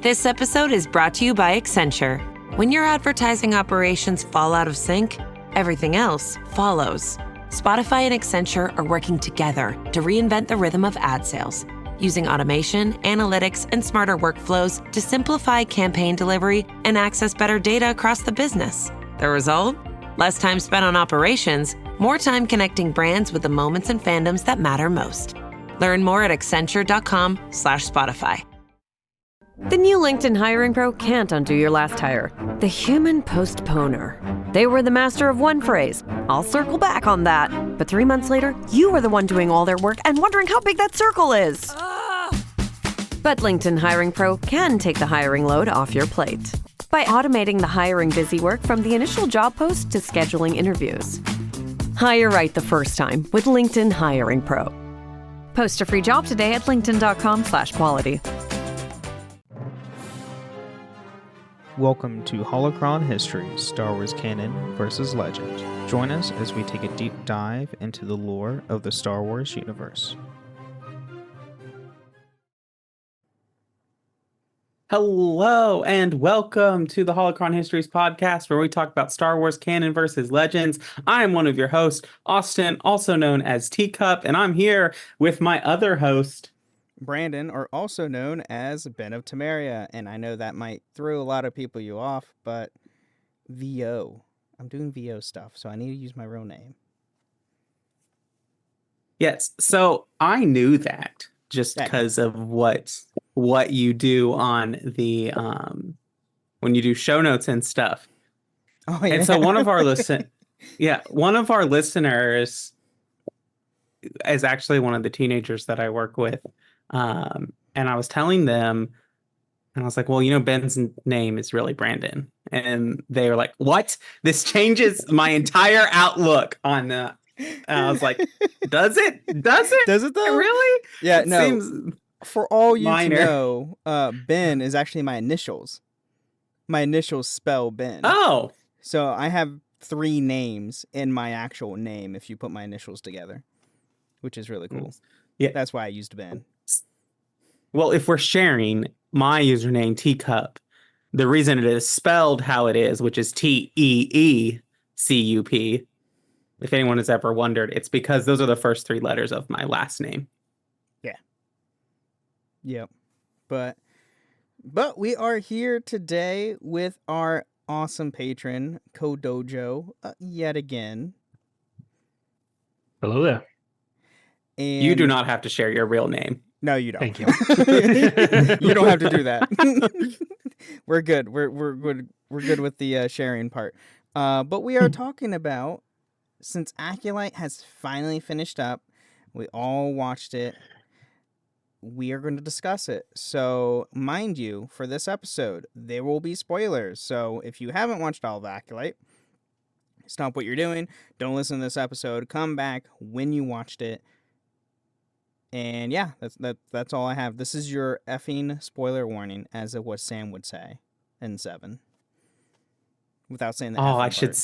This episode is brought to you by Accenture. When your advertising operations fall out of sync, everything else follows. Spotify and Accenture are working together to reinvent the rhythm of ad sales, using automation, analytics, and smarter workflows to simplify campaign delivery and access better data across the business. The result? Less time spent on operations, more time connecting brands with the moments and fandoms that matter most. Learn more at accenture.com/Spotify. The new LinkedIn Hiring Pro can't undo your last hire. The human postponer. They were the master of one phrase. I'll circle back on that. But 3 months later, you are the one doing all their work and wondering how big that circle is. But LinkedIn Hiring Pro can take the hiring load off your plate by automating the hiring busy work from the initial job post to scheduling interviews. Hire right the first time with LinkedIn Hiring Pro. Post a free job today at linkedin.com/quality. Welcome to Holocron History, Star Wars Canon versus Legend. Join us as we take a deep dive into the lore of the Star Wars universe. Hello and welcome to the Holocron Histories podcast, where we talk about Star Wars canon versus legends. I am one of your hosts, Austin, also known as Teacup, and I'm here with my other host, Brandon, or also known as Ben of Temeria, and I know that might throw a lot of people you off, but VO. I'm doing VO stuff, so I need to use my real name. Yes, so I knew that just because of what you do on the when you do show notes and stuff. Oh yeah. And so one of our listeners is actually one of the teenagers that I work with. And I was telling them, and I was like, well, you know, Ben's name is really Brandon. And they were like, what? This changes my entire outlook on and I was like, does it? Does it? Does it though? Really? Yeah, It no. seems For all you minor. to know, Ben is actually my initials. My initials spell Ben. Oh. So I have 3 names in my actual name if you put my initials together, which is really cool. Yeah. That's why I used Ben. Well, if we're sharing my username, Teacup, the reason it is spelled how it is, which is Teeecup, if anyone has ever wondered, it's because those are the first 3 letters of my last name. Yeah. Yep. But we are here today with our awesome patron, Kodojo, yet again. Hello there. And You do not have to share your real name. No, you don't. Thank you. You don't have to do that. We're good. We're good. We're good with the sharing part. But we are talking about, since Acolyte has finally finished up, we all watched it. We are going to discuss it. So, mind you, for this episode, there will be spoilers. So, if you haven't watched all of Acolyte, stop what you're doing. Don't listen to this episode. Come back when you watched it. And yeah, that's all I have. This is your effing spoiler warning, as it was Sam would say in 7. Without saying the I should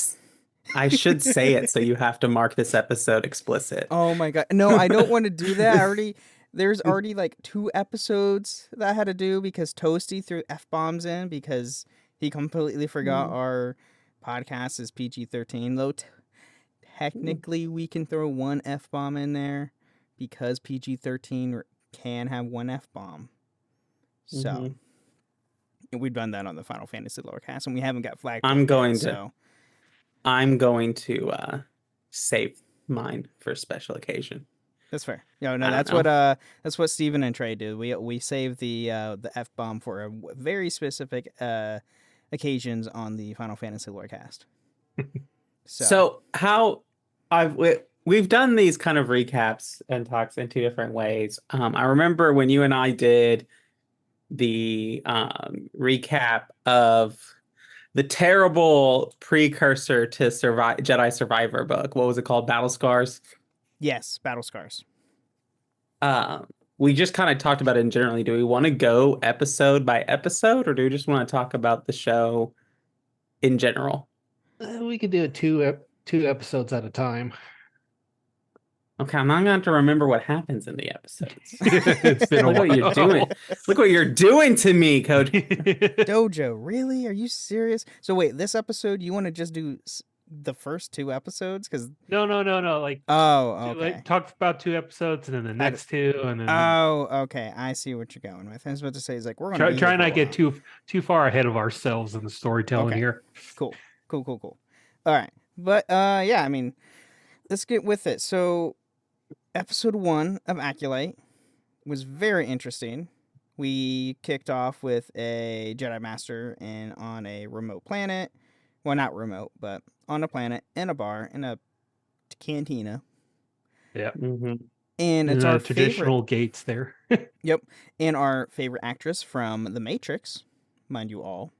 say it, so you have to mark this episode explicit. Oh my god. No, I don't want to do that. There's already like 2 episodes that I had to do because Toasty threw F-bombs in because he completely forgot our podcast is PG-13. Though technically we can throw 1 F-bomb in there, because PG-13 can have 1 F-bomb. So, we've done that on the Final Fantasy Lorecast, and we haven't got flagged. I'm going to save mine for a special occasion. That's fair. No, that's what Steven and Trey do. We save the F-bomb for a very specific occasions on the Final Fantasy Lorecast. So how we've done these kind of recaps and talks in 2 different ways. I remember when you and I did the recap of the terrible precursor to Jedi Survivor book. What was it called? Battle Scars? Yes, Battle Scars. We just kind of talked about it in generally. Do we want to go episode by episode, or do we just want to talk about the show in general? We could do it two episodes at a time. Okay, I'm not going to have to remember what happens in the episodes. It's been a Look while. what you're doing. Look what you're doing to me, Coach. Dojo, really? Are you serious? So wait, this episode you want to just do the first 2 episodes? Because No. Like, okay. like talk about 2 episodes and then the next 2, and then Oh, okay. I see what you're going with. I was about to say, is like we're gonna try not get too far ahead of ourselves in the storytelling Okay. here. Cool. All right, but yeah, I mean, let's get with it. So, episode 1 of Acolyte was very interesting. We kicked off with a Jedi Master on a remote planet. Well, not remote, but on a planet, in a bar, in a cantina. Yeah. Mm-hmm. And it's our traditional gates there. Yep. And our favorite actress from The Matrix, mind you all.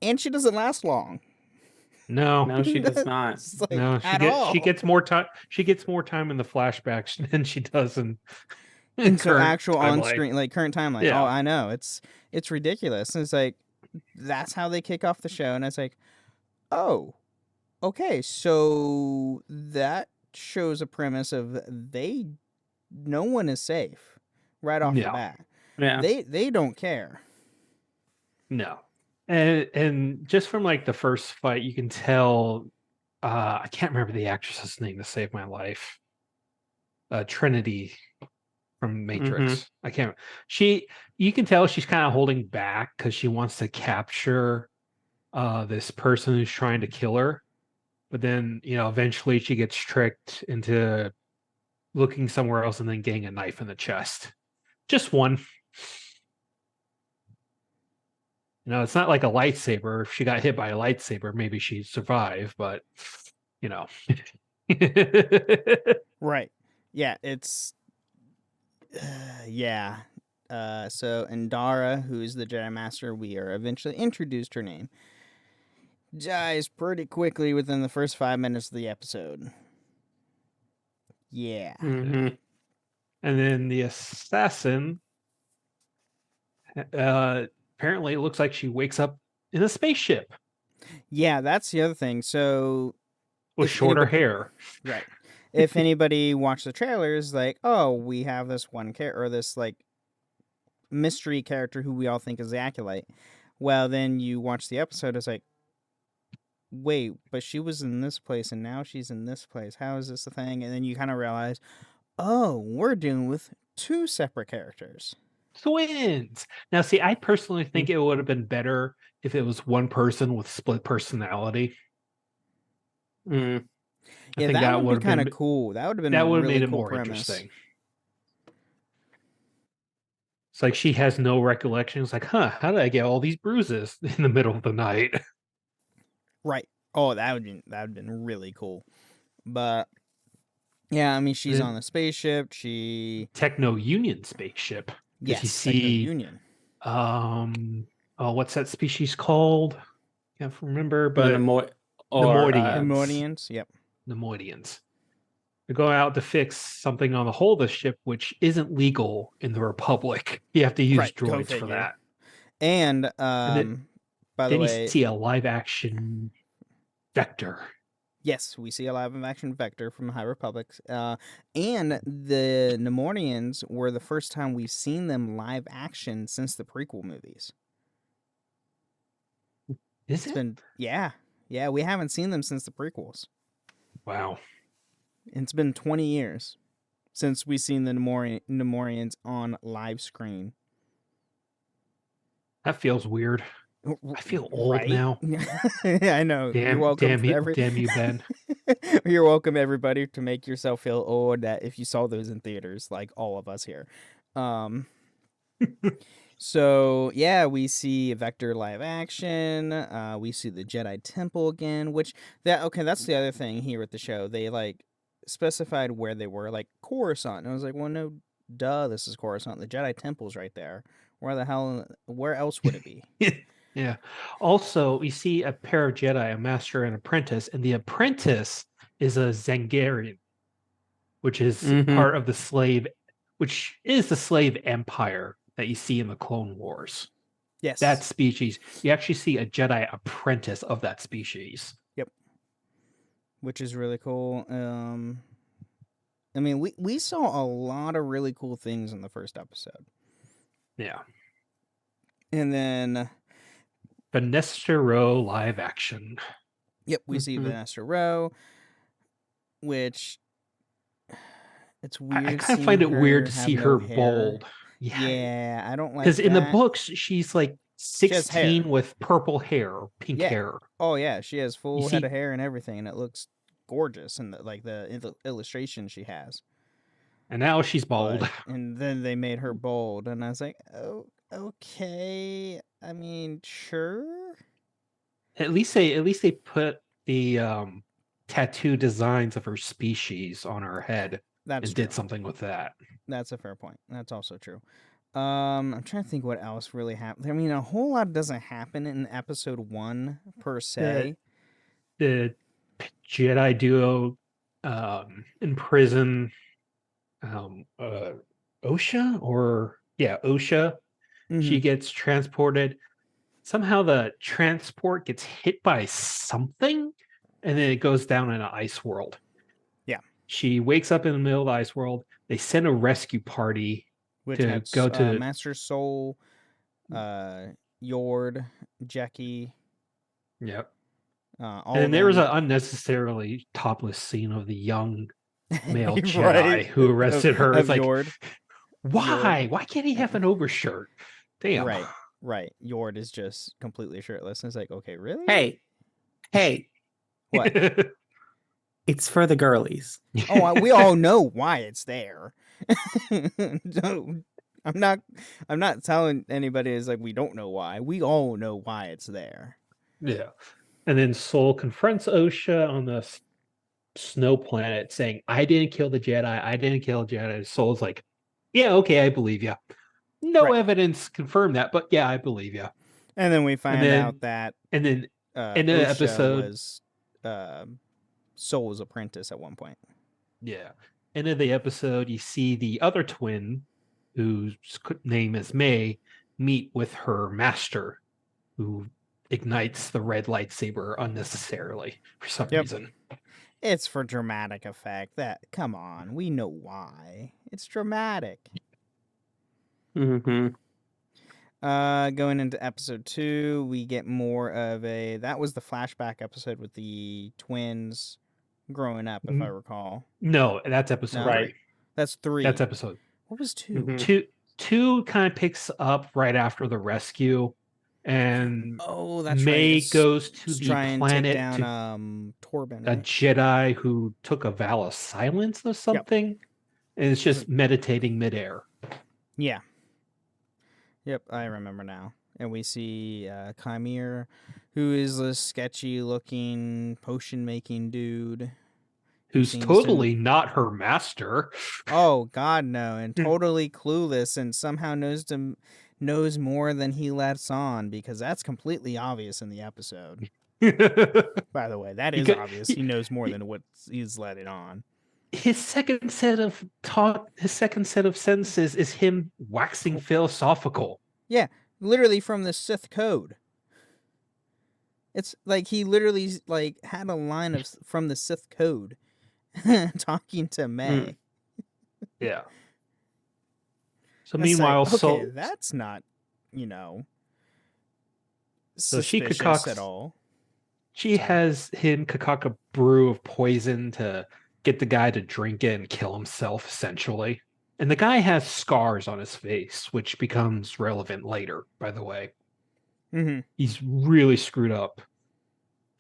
And she doesn't last long. No, she does not. Like, No, she gets more time. She gets more time in the flashbacks than she does in actual timeline. on-screen, like current timeline. Yeah. Oh, I know. It's ridiculous. And it's like, that's how they kick off the show. And it's like, oh, okay. So that shows a premise of no one is safe right off the bat. Yeah. They don't care. No. And just from like the first fight, you can tell. I can't remember the actress's name to save my life. Trinity from Matrix. Mm-hmm. I can't. You can tell she's kind of holding back because she wants to capture this person who's trying to kill her, but then eventually she gets tricked into looking somewhere else and then getting a knife in the chest. Just one. It's not like a lightsaber. If she got hit by a lightsaber, maybe she'd survive, but Right. Yeah, it's yeah. So Indara, who's the Jedi Master, we are eventually introduced her name, dies pretty quickly within the first 5 minutes of the episode. Yeah. Mm-hmm. And then the assassin, apparently it looks like she wakes up in a spaceship. Yeah, that's the other thing. So with shorter hair. Right. If anybody watched the trailers, like, oh, we have this one character, or this, like, mystery character who we all think is the Acolyte. Well, then you watch the episode, it's like, wait, but she was in this place, and now she's in this place. How is this a thing? And then you kind of realize, oh, we're dealing with 2 separate characters. Twins! Now, see, I personally think it would have been better if it was one person with split personality. Yeah, that would be kind of cool. That would have been made it more interesting. It's like she has no recollection. It's like, how did I get all these bruises in the middle of the night? Right. Oh, that would have been really cool. But yeah, I mean, she's on a spaceship. Techno Union spaceship. Yes, you see, Union. What's that species called? Can't remember, but Nemoidians. Yep. Nemoidians. They're going out to fix something on the hull of the ship, which isn't legal in the Republic. You have to use droids for that. And by the way, you see a live action Vector. Yes, we see a live action Vector from the High Republic. And the Nemoidians were the first time we've seen them live action since the prequel movies. Yeah, we haven't seen them since the prequels. Wow. It's been 20 years since we've seen the Nemoidians on live screen. That feels weird. I feel old now. I know. You're welcome. Damn you, Ben. You're welcome, everybody, to make yourself feel old. That if you saw those in theaters, like all of us here. So yeah, we see Vector live action. We see the Jedi Temple again. That's the other thing here at the show. They like specified where they were, like Coruscant. And I was like, well, no, duh, this is Coruscant. The Jedi Temple's right there. Where else would it be? Yeah. Also, we see a pair of Jedi, a master and apprentice, and the apprentice is a Zangarian, which is part of the slave empire that you see in the Clone Wars. Yes. That species. You actually see a Jedi apprentice of that species. Yep. Which is really cool. I mean, we saw a lot of really cool things in the first episode. Yeah. And then Vanessa Rowe live action. yep, we see Vanessa Rowe, which it's weird. I kind of seeing find it weird to have see no her hair. bald. Yeah, I don't like Because in the that. books, she's like She has hair. 16 with purple hair, pink Yeah. hair. Oh yeah, she has full head see- of hair and everything, and it looks gorgeous. And the illustration she has. And now she's bald. And then they made her bald, and I was like, oh, okay. I mean, sure. At least they put the tattoo designs of her species on her head That's and true. did something with that. That's a fair point. That's also true. I'm trying to think what else really happened. I mean, a whole lot doesn't happen in episode 1 per se. The Jedi duo imprison Osha Osha. She gets transported. Somehow the transport gets hit by something, and then it goes down in an ice world. Yeah. She wakes up in the middle of the ice world. They send a rescue party Which to has go to Master Soul, Yord, Jackie. Yep. All And of there was them. an unnecessarily topless scene of the young male Jedi Right. who arrested her. Of It's like, Yord. why? Why can't he have an overshirt? Damn. Right. Yord is just completely shirtless. And it's like, okay, really? Hey, What? it's for the girlies. Oh, we all know why it's there. I'm not telling anybody it's like we don't know why. We all know why it's there. Yeah. And then Soul confronts Osha on the snow planet saying, I didn't kill the Jedi. I didn't kill the Jedi. Soul's like, yeah, okay, I believe you. No evidence confirmed that, but yeah, I believe you. And then we find out that in the Osha episode was Soul's apprentice at one point. Yeah. End of the episode, you see the other twin, whose name is May, meet with her master, who ignites the red lightsaber unnecessarily for some reason. It's for dramatic effect. Come on, we know why. It's dramatic. Mm-hmm. Going into episode 2, we get more of that was the flashback episode with the twins growing up, if I recall. No, that's episode 3. That's 3. That's episode. What was 2? Mm-hmm. 2 kind of picks up right after the rescue, and that's May right. goes to the planet planet to take down Torben, a Jedi who took a vow of silence or something, and it's just meditating midair. Yeah. Yep, I remember now. And we see Chimere, who is a sketchy-looking potion-making dude. Who's totally not her master. Oh, God, no. And totally clueless and somehow knows more than he lets on, because that's completely obvious in the episode. By the way, that is obvious. He knows more than what he's letting on. His second set of sentences is him waxing philosophical. Yeah, literally from the Sith code. It's like he literally had a line from the Sith code talking to May. Yeah. So meanwhile, that's not, so she suspicious at all. She has him concoct a brew of poison to get the guy to drink it and kill himself, essentially. And the guy has scars on his face, which becomes relevant later, by the way. Mm-hmm. He's really screwed up.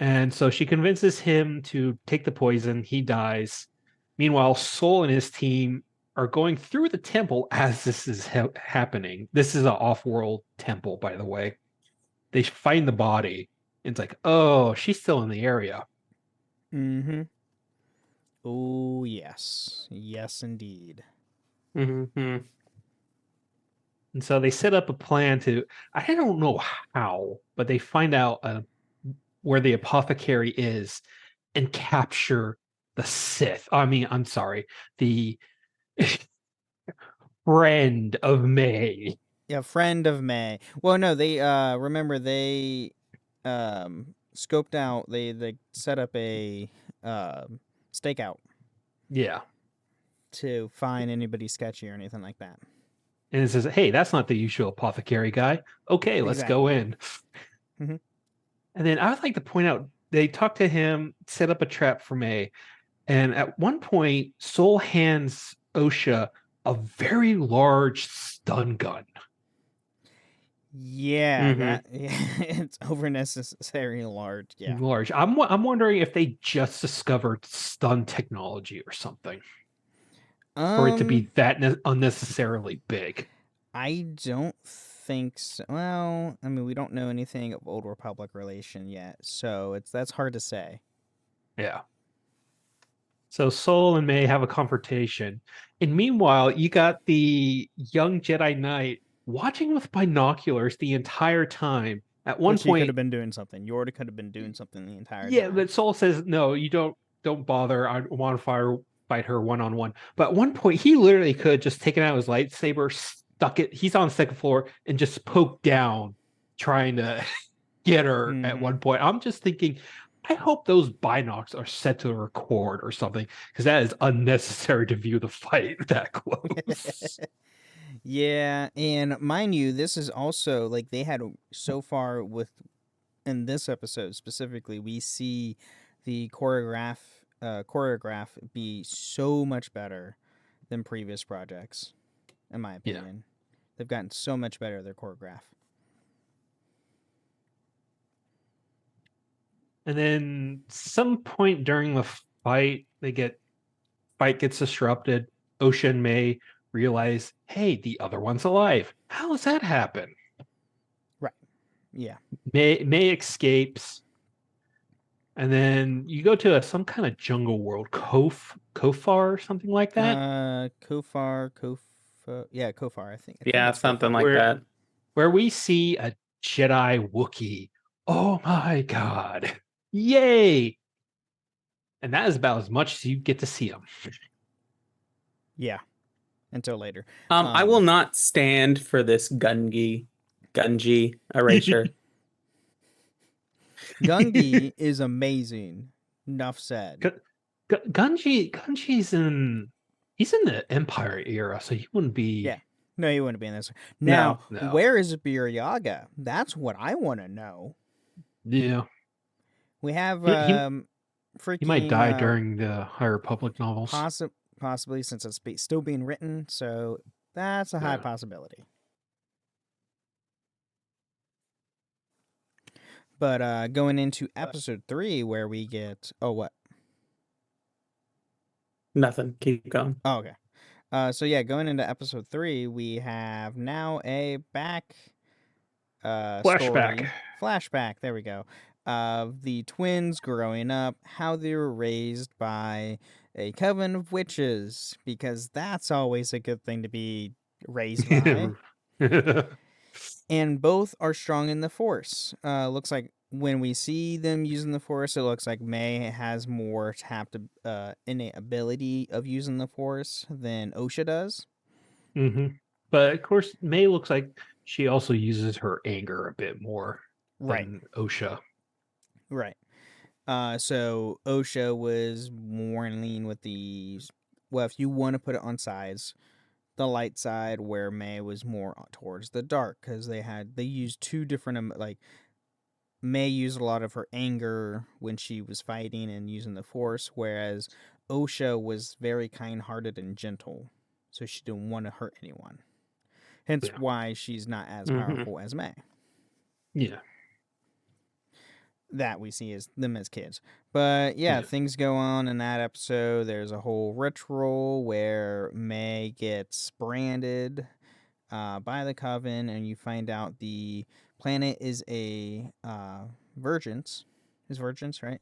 And so she convinces him to take the poison. He dies. Meanwhile, Soul and his team are going through the temple as this is happening. This is an off-world temple, by the way. They find the body. And it's like, oh, she's still in the area. Mm-hmm. Oh, yes. Yes, indeed. Mm-hmm. And so they set up a plan to, I don't know how, but they find out where the apothecary is and capture the Sith. I'm sorry, the friend of May. Yeah, friend of May. Well, no, they remember they scoped out. They set up a stakeout. Yeah. to find anybody sketchy or anything like that. And it says, hey, that's not the usual apothecary guy. Okay, let's go in. Mm-hmm. And then I would like to point out, they talk to him, set up a trap for May. And at one point, Soul hands Osha a very large stun gun. Yeah, it's over necessary large. Yeah, large. I'm wondering if they just discovered stun technology or something, for it to be that unnecessarily big. I don't think so. Well, I mean, we don't know anything of Old Republic relation yet, so that's hard to say. Yeah. So Soul and May have a confrontation, and meanwhile, you got the young Jedi Knight watching with binoculars the entire time. At one point, he could have been doing something. Yorda could have been doing something the entire time. Yeah, but Soul says, "No, you don't bother. I want to fight her one-on-one." But at one point, he literally could have just taken out his lightsaber, stuck it. He's on the second floor and just poked down, trying to get her. At one point, I'm just thinking, I hope those binocs are set to record or something, because that is unnecessary to view the fight that close. Yeah, and mind you, this is also like they had so far in this episode specifically, we see the choreograph be so much better than previous projects, in my opinion. Yeah. They've gotten so much better at their choreograph. And then some point during the fight, fight gets disrupted. Osha and May realize, hey, the other one's alive. How does that happen? Right. Yeah. May escapes. And then you go to some kind of jungle world, Kofar or something like that. Kofar, yeah, Kofar, I think. Yeah, something like that. Where we see a Jedi Wookiee. Oh my god. Yay! And that is about as much as you get to see him. Yeah. Until later. I will not stand for this Gungi erasure. Gungi is amazing. Enough said. Gungi's he's in the Empire era, so he wouldn't be. Yeah. No, he wouldn't be in this. Now, where is Bir-Yaga? That's what I want to know. Yeah. We have he might die during the High Republic novels. Possibly, since it's still being written, so that's a high possibility. But going into episode 3, where we get what? Nothing. Keep going. Oh, okay. So yeah, going into episode 3, we have now a flashback. There we go. Of the twins growing up, how they were raised by a coven of witches, because that's always a good thing to be raised by. And both are strong in the Force. Looks like when we see them using the Force, it looks like May has more tapped innate ability of using the Force than Osha does. Mm-hmm. But of course, May looks like she also uses her anger a bit more than Osha. Right. So Osha was more lean with if you want to put it on sides, the light side, where May was more towards the dark, because they used two different, May used a lot of her anger when she was fighting and using the Force, whereas Osha was very kind-hearted and gentle, so she didn't want to hurt anyone. Hence why she's not as powerful as May. Yeah. That we see as them as kids. But things go on in that episode. There's a whole ritual where May gets branded by the Coven, and you find out the planet is a Virgins. Is Virgins, right?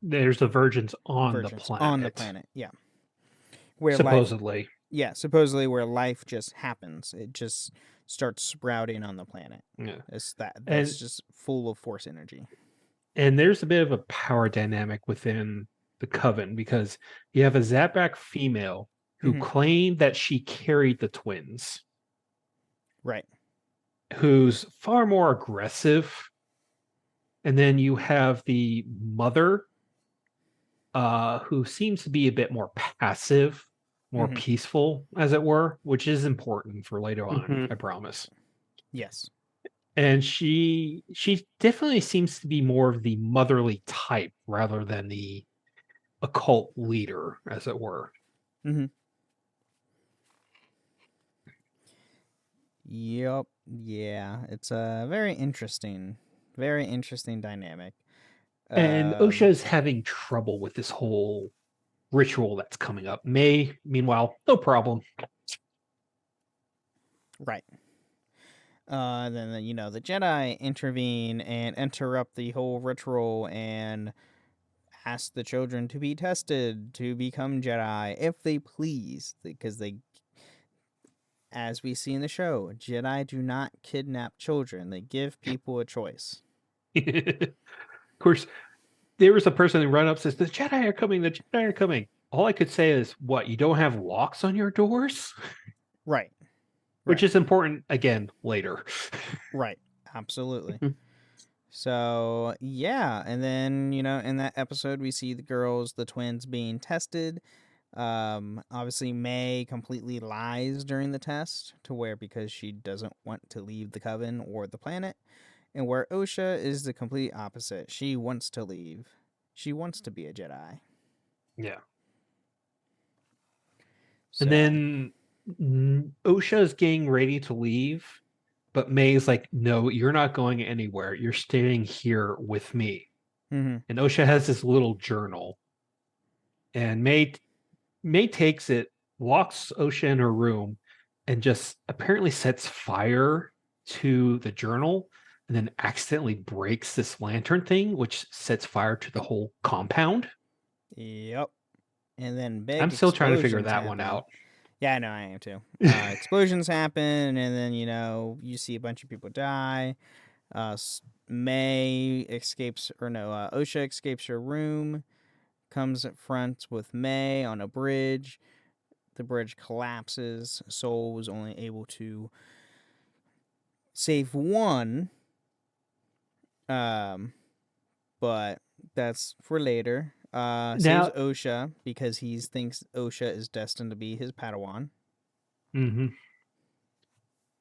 There's a Virgins on the planet. On the planet, yeah. Where supposedly. Supposedly where life just happens. It just starts sprouting on the planet. Yeah. That's just full of Force energy. And there's a bit of a power dynamic within the Coven, because you have a Zabrak female who claimed that she carried the twins. Right. Who's far more aggressive. And then you have the mother, who seems to be a bit more passive, more peaceful, as it were, which is important for later on, Mhm. I promise. Yes. And she definitely seems to be more of the motherly type rather than the occult leader, as it were. Mm-hmm. Yep. Yeah. It's a very interesting dynamic. And Osha's having trouble with this whole ritual that's coming up. May, meanwhile, no problem. Right. Then the Jedi intervene and interrupt the whole ritual and ask the children to be tested to become Jedi if they please, because they, as we see in the show, Jedi do not kidnap children. They give people a choice. Of course, there was a person who run up and says, "The Jedi are coming, the Jedi are coming." All I could say is, what, you don't have locks on your doors? Right. Which is important, again, later. Right. Absolutely. Mhm. So, yeah. And then, in that episode, we see the twins being tested. Obviously, May completely lies during the test because she doesn't want to leave the coven or the planet. And where Osha is the complete opposite. She wants to leave. She wants to be a Jedi. Yeah. So, And then Osha's getting ready to leave, but May's like, "No, you're not going anywhere. You're staying here with me." mhm. And Osha has this little journal, and May takes it, locks Osha in her room, and just apparently sets fire to the journal, and then accidentally breaks this lantern thing, which sets fire to the whole compound. Yep. And then I'm big still trying to figure explosions that one happen. out. Yeah, I know, I am too. Explosions happen, and then, you see a bunch of people die. May escapes, or no, Osha escapes her room, comes at front with May on a bridge. The bridge collapses. Soul was only able to save one, but that's for later. Saves Now, Osha because he thinks Osha is destined to be his Padawan. mhm.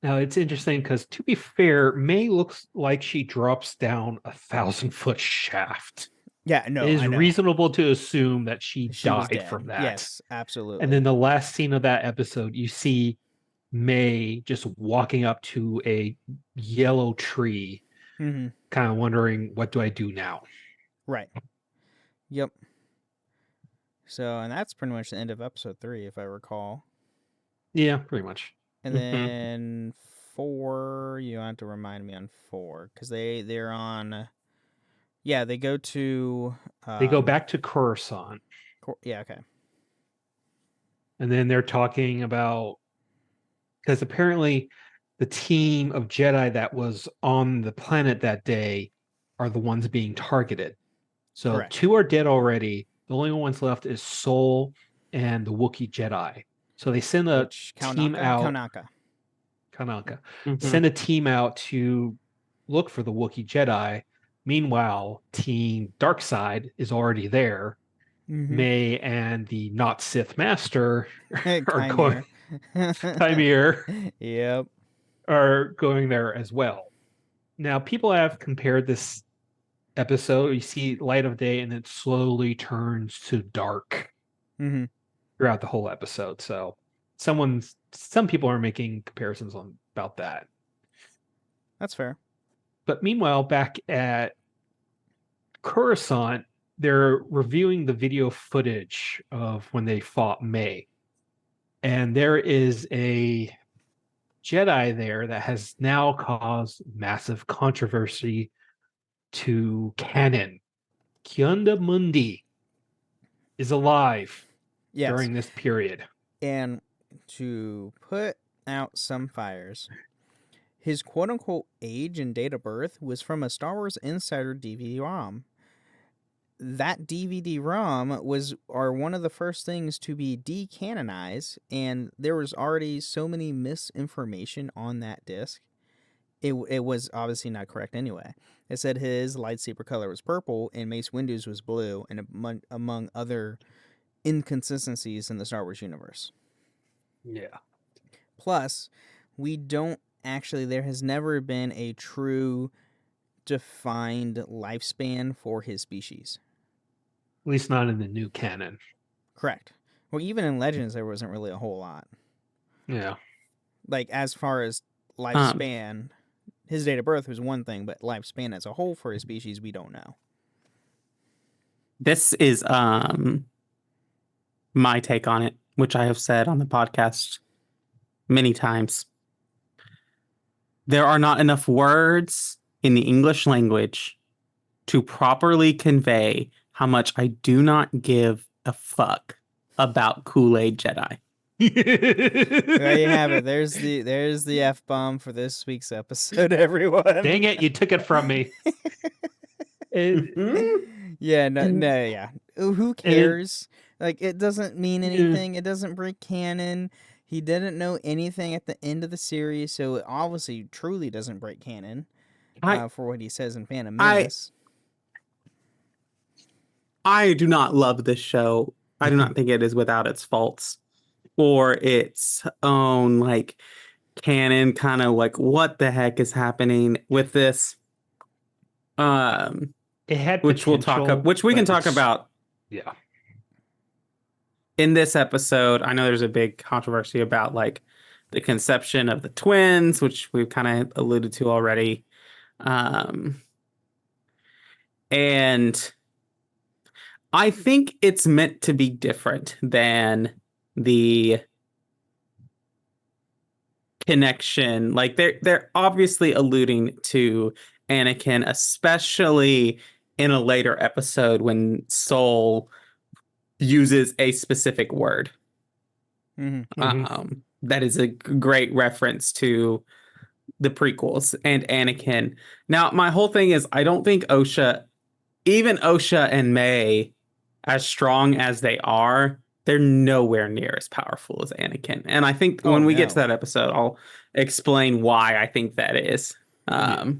Now it's interesting because, to be fair, May looks like she drops down 1,000-foot shaft. Yeah, no, It is I know. reasonable to assume that she She was died dead. from that. Yes, absolutely. And then the last scene of that episode, you see May just walking up to a yellow tree, Mm-hmm. kind of wondering, what do I do now? Right. Yep. So, and that's pretty much the end of episode 3, if I recall. Yeah, pretty much. And then 4, you have to remind me on 4, because they're on. Yeah, they go to. They go back to Coruscant. Yeah. Okay. And then they're talking about, because apparently the team of Jedi that was on the planet that day are the ones being targeted. So Correct. 2 are dead already. The only ones left is Soul and the Wookiee Jedi. So they send a team out. Kanaka. Send a team out to look for the Wookiee Jedi. Meanwhile, Team Darkside is already there. Mm-hmm. May and the not Sith Master are going. Chimere. Yep. Are going there as well. Now, people have compared this episode. You see light of day, and it slowly turns to dark throughout the whole episode. So, some people are making comparisons about that. That's fair. But meanwhile, back at Coruscant, they're reviewing the video footage of when they fought May. And there is a Jedi there that has now caused massive controversy to canon. Kyunda Mundi is alive during this period. And to put out some fires, his quote-unquote age and date of birth was from a Star Wars Insider DVD-ROM. That DVD-ROM are one of the first things to be decanonized, and there was already so many misinformation on that disc. It was obviously not correct anyway. It said his lightsaber color was purple and Mace Windu's was blue, and among other inconsistencies in the Star Wars universe. Yeah. Plus, there has never been a true defined lifespan for his species. At least not in the new canon. Correct. Well, even in Legends, there wasn't really a whole lot. Yeah. Like, as far as lifespan, his date of birth was one thing, but lifespan as a whole for his species, we don't know. This is my take on it, which I have said on the podcast many times. There are not enough words in the English language to properly convey how much I do not give a fuck about Kool-Aid Jedi. There you have it. There's the F-bomb for this week's episode, everyone. Dang it, you took it from me. Yeah, yeah. Who cares? Like, it doesn't mean anything. It doesn't break canon. He didn't know anything at the end of the series, so it obviously truly doesn't break canon for what he says in Phantom Menace. I do not love this show. I do not think it is without its faults or its own like canon kind of like what the heck is happening with this. It had which we'll talk about, which we can talk about. Yeah. In this episode, I know there's a big controversy about like the conception of the twins, which we've kind of alluded to already. And I think it's meant to be different than the connection. Like they're obviously alluding to Anakin, especially in a later episode when Soul uses a specific word. That is a great reference to the prequels and Anakin. Now, my whole thing is I don't think even Osha and May, as strong as they are, they're nowhere near as powerful as Anakin. And I think when we get to that episode, I'll explain why I think that is. But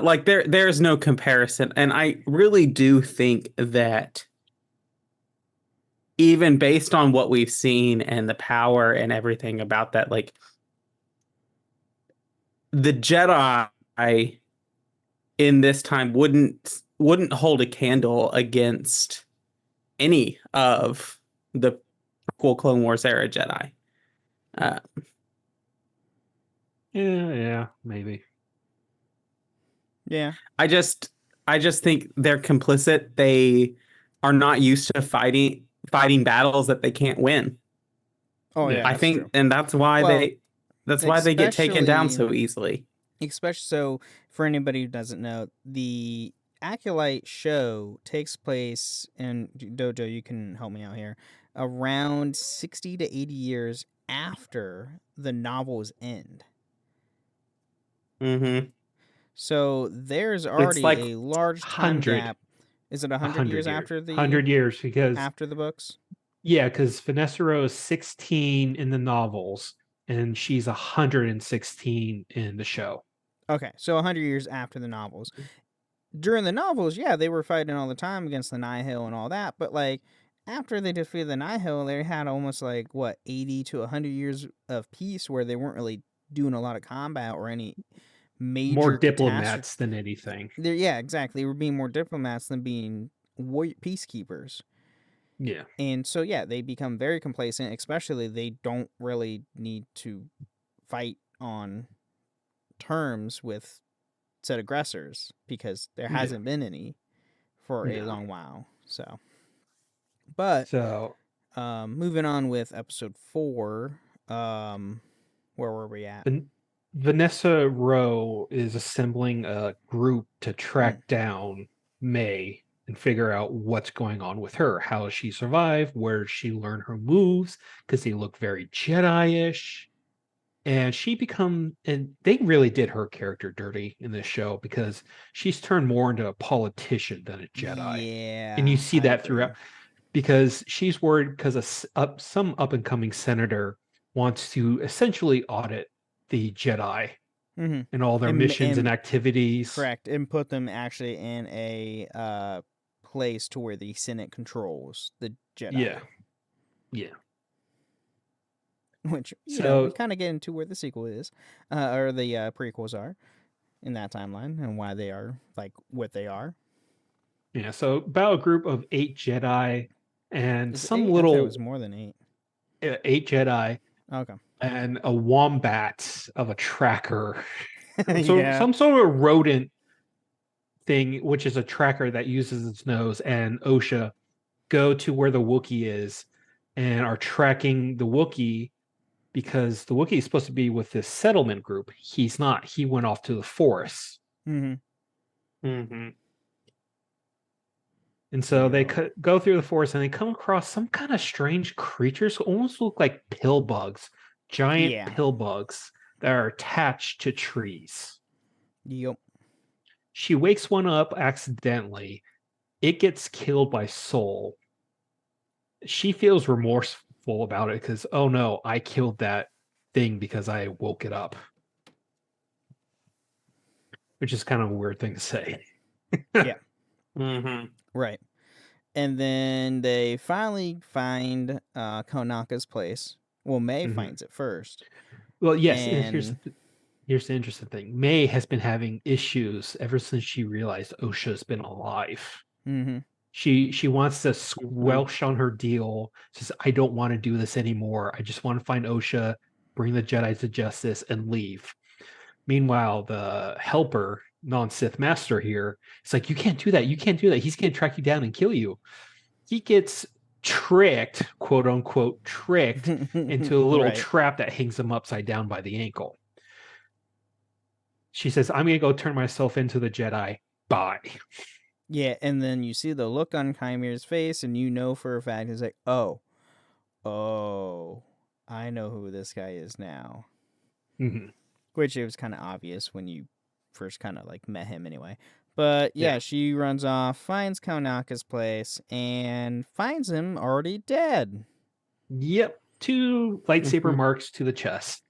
like there's no comparison. And I really do think that even based on what we've seen and the power and everything about that, like the Jedi in this time wouldn't hold a candle against any of the prequel Clone Wars era Jedi. Yeah, maybe. Yeah. I just think they're complicit. They are not used to fighting battles that they can't win. Oh yeah, I think true. And that's why they get taken down so easily. Especially so for anybody who doesn't know, the Acolyte show takes place, and Dojo, you can help me out here, around 60 to 80 years after the novels end. So there's already like a large time gap. Is it 100 years after the 100 years because after the books? Yeah, because Vanessa Rowe is 16 in the novels, and she's 116 in the show. Okay, so 100 years after the novels. During the novels, yeah, they were fighting all the time against the Nihil and all that, but like after they defeated the Nihil, they had almost like 80 to 100 years of peace where they weren't really doing a lot of combat or any major more diplomats than anything. Yeah, exactly. They were being more diplomats than being peacekeepers. Yeah. And so, yeah, they become very complacent, especially they don't really need to fight on terms with said aggressors because there hasn't been any for a long while. So, but moving on with episode 4, where were we at? Vanessa Rowe is assembling a group to track down May and figure out what's going on with her. How does she survive? Where does she learn her moves? Because they look very Jedi-ish. And and they really did her character dirty in this show because she's turned more into a politician than a Jedi. Yeah. And you see that throughout because she's worried because some up-and-coming senator wants to essentially audit the Jedi and all their missions and activities. Correct. And put them actually in a place to where the Senate controls the Jedi. Yeah. which we So kind of get into where the sequel is, or the prequels are in that timeline and why they are like what they are. yeah, so about a group of 8 Jedi and Is it some 8? I thought it little was more than 8. 8 Jedi Okay. and a wombat of a tracker. So Yeah. some sort of rodent thing, which is a tracker that uses its nose, and OSHA go to where the Wookiee is and are tracking the Wookiee because the Wookiee is supposed to be with this settlement group. He's not. He went off to the forest. Mm-hmm. Mm-hmm. And so they Yeah. go through the forest and they come across some kind of strange creatures who almost look like pill bugs, giant Yeah. pill bugs that are attached to trees. Yep. She wakes one up accidentally. It gets killed by Soul. She feels remorseful about it because, oh no, I killed that thing because I woke it up. Which is kind of a weird thing to say. Yeah. Mm-hmm. Right. And then they finally find Konaka's place. Well, May Mhm. finds it first. Well, yes, and And here's the interesting thing. May has been having issues ever since she realized OSHA's been alive. mm-hmm. She wants to squelch on her deal. Says, I don't want to do this anymore. I just want to find OSHA, bring the Jedi to justice, and leave. Meanwhile, the helper, non-Sith master here, it's like, you can't do that. You can't do that. He's going to track you down and kill you. He gets tricked, quote unquote, tricked into a little Right. trap that hangs him upside down by the ankle. She says, I'm going to go turn myself into the Jedi. Bye. Yeah, and then you see the look on Kymir's face, and you know for a fact it's like, oh, I know who this guy is now. Mm-hmm. Which it was kind of obvious when you first kind of like met him anyway. But yeah, she runs off, finds Konaka's place, and finds him already dead. Yep. 2 lightsaber marks to the chest.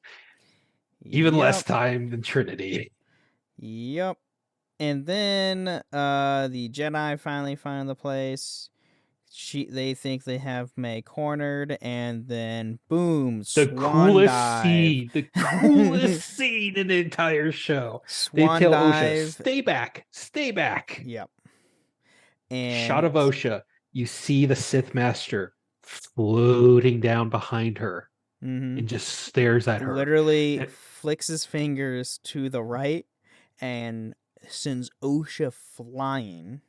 Even less time than Trinity. Yep. And then the Jedi finally find the place. They think they have May cornered, and then boom, The swan coolest dive. scene, the coolest scene in the entire show. Swan they tell dive. OSHA, stay back, stay back. Yep. And Shot of OSHA, you see the Sith Master floating down behind her and just stares at her. Literally flicks his fingers to the right and sends OSHA flying.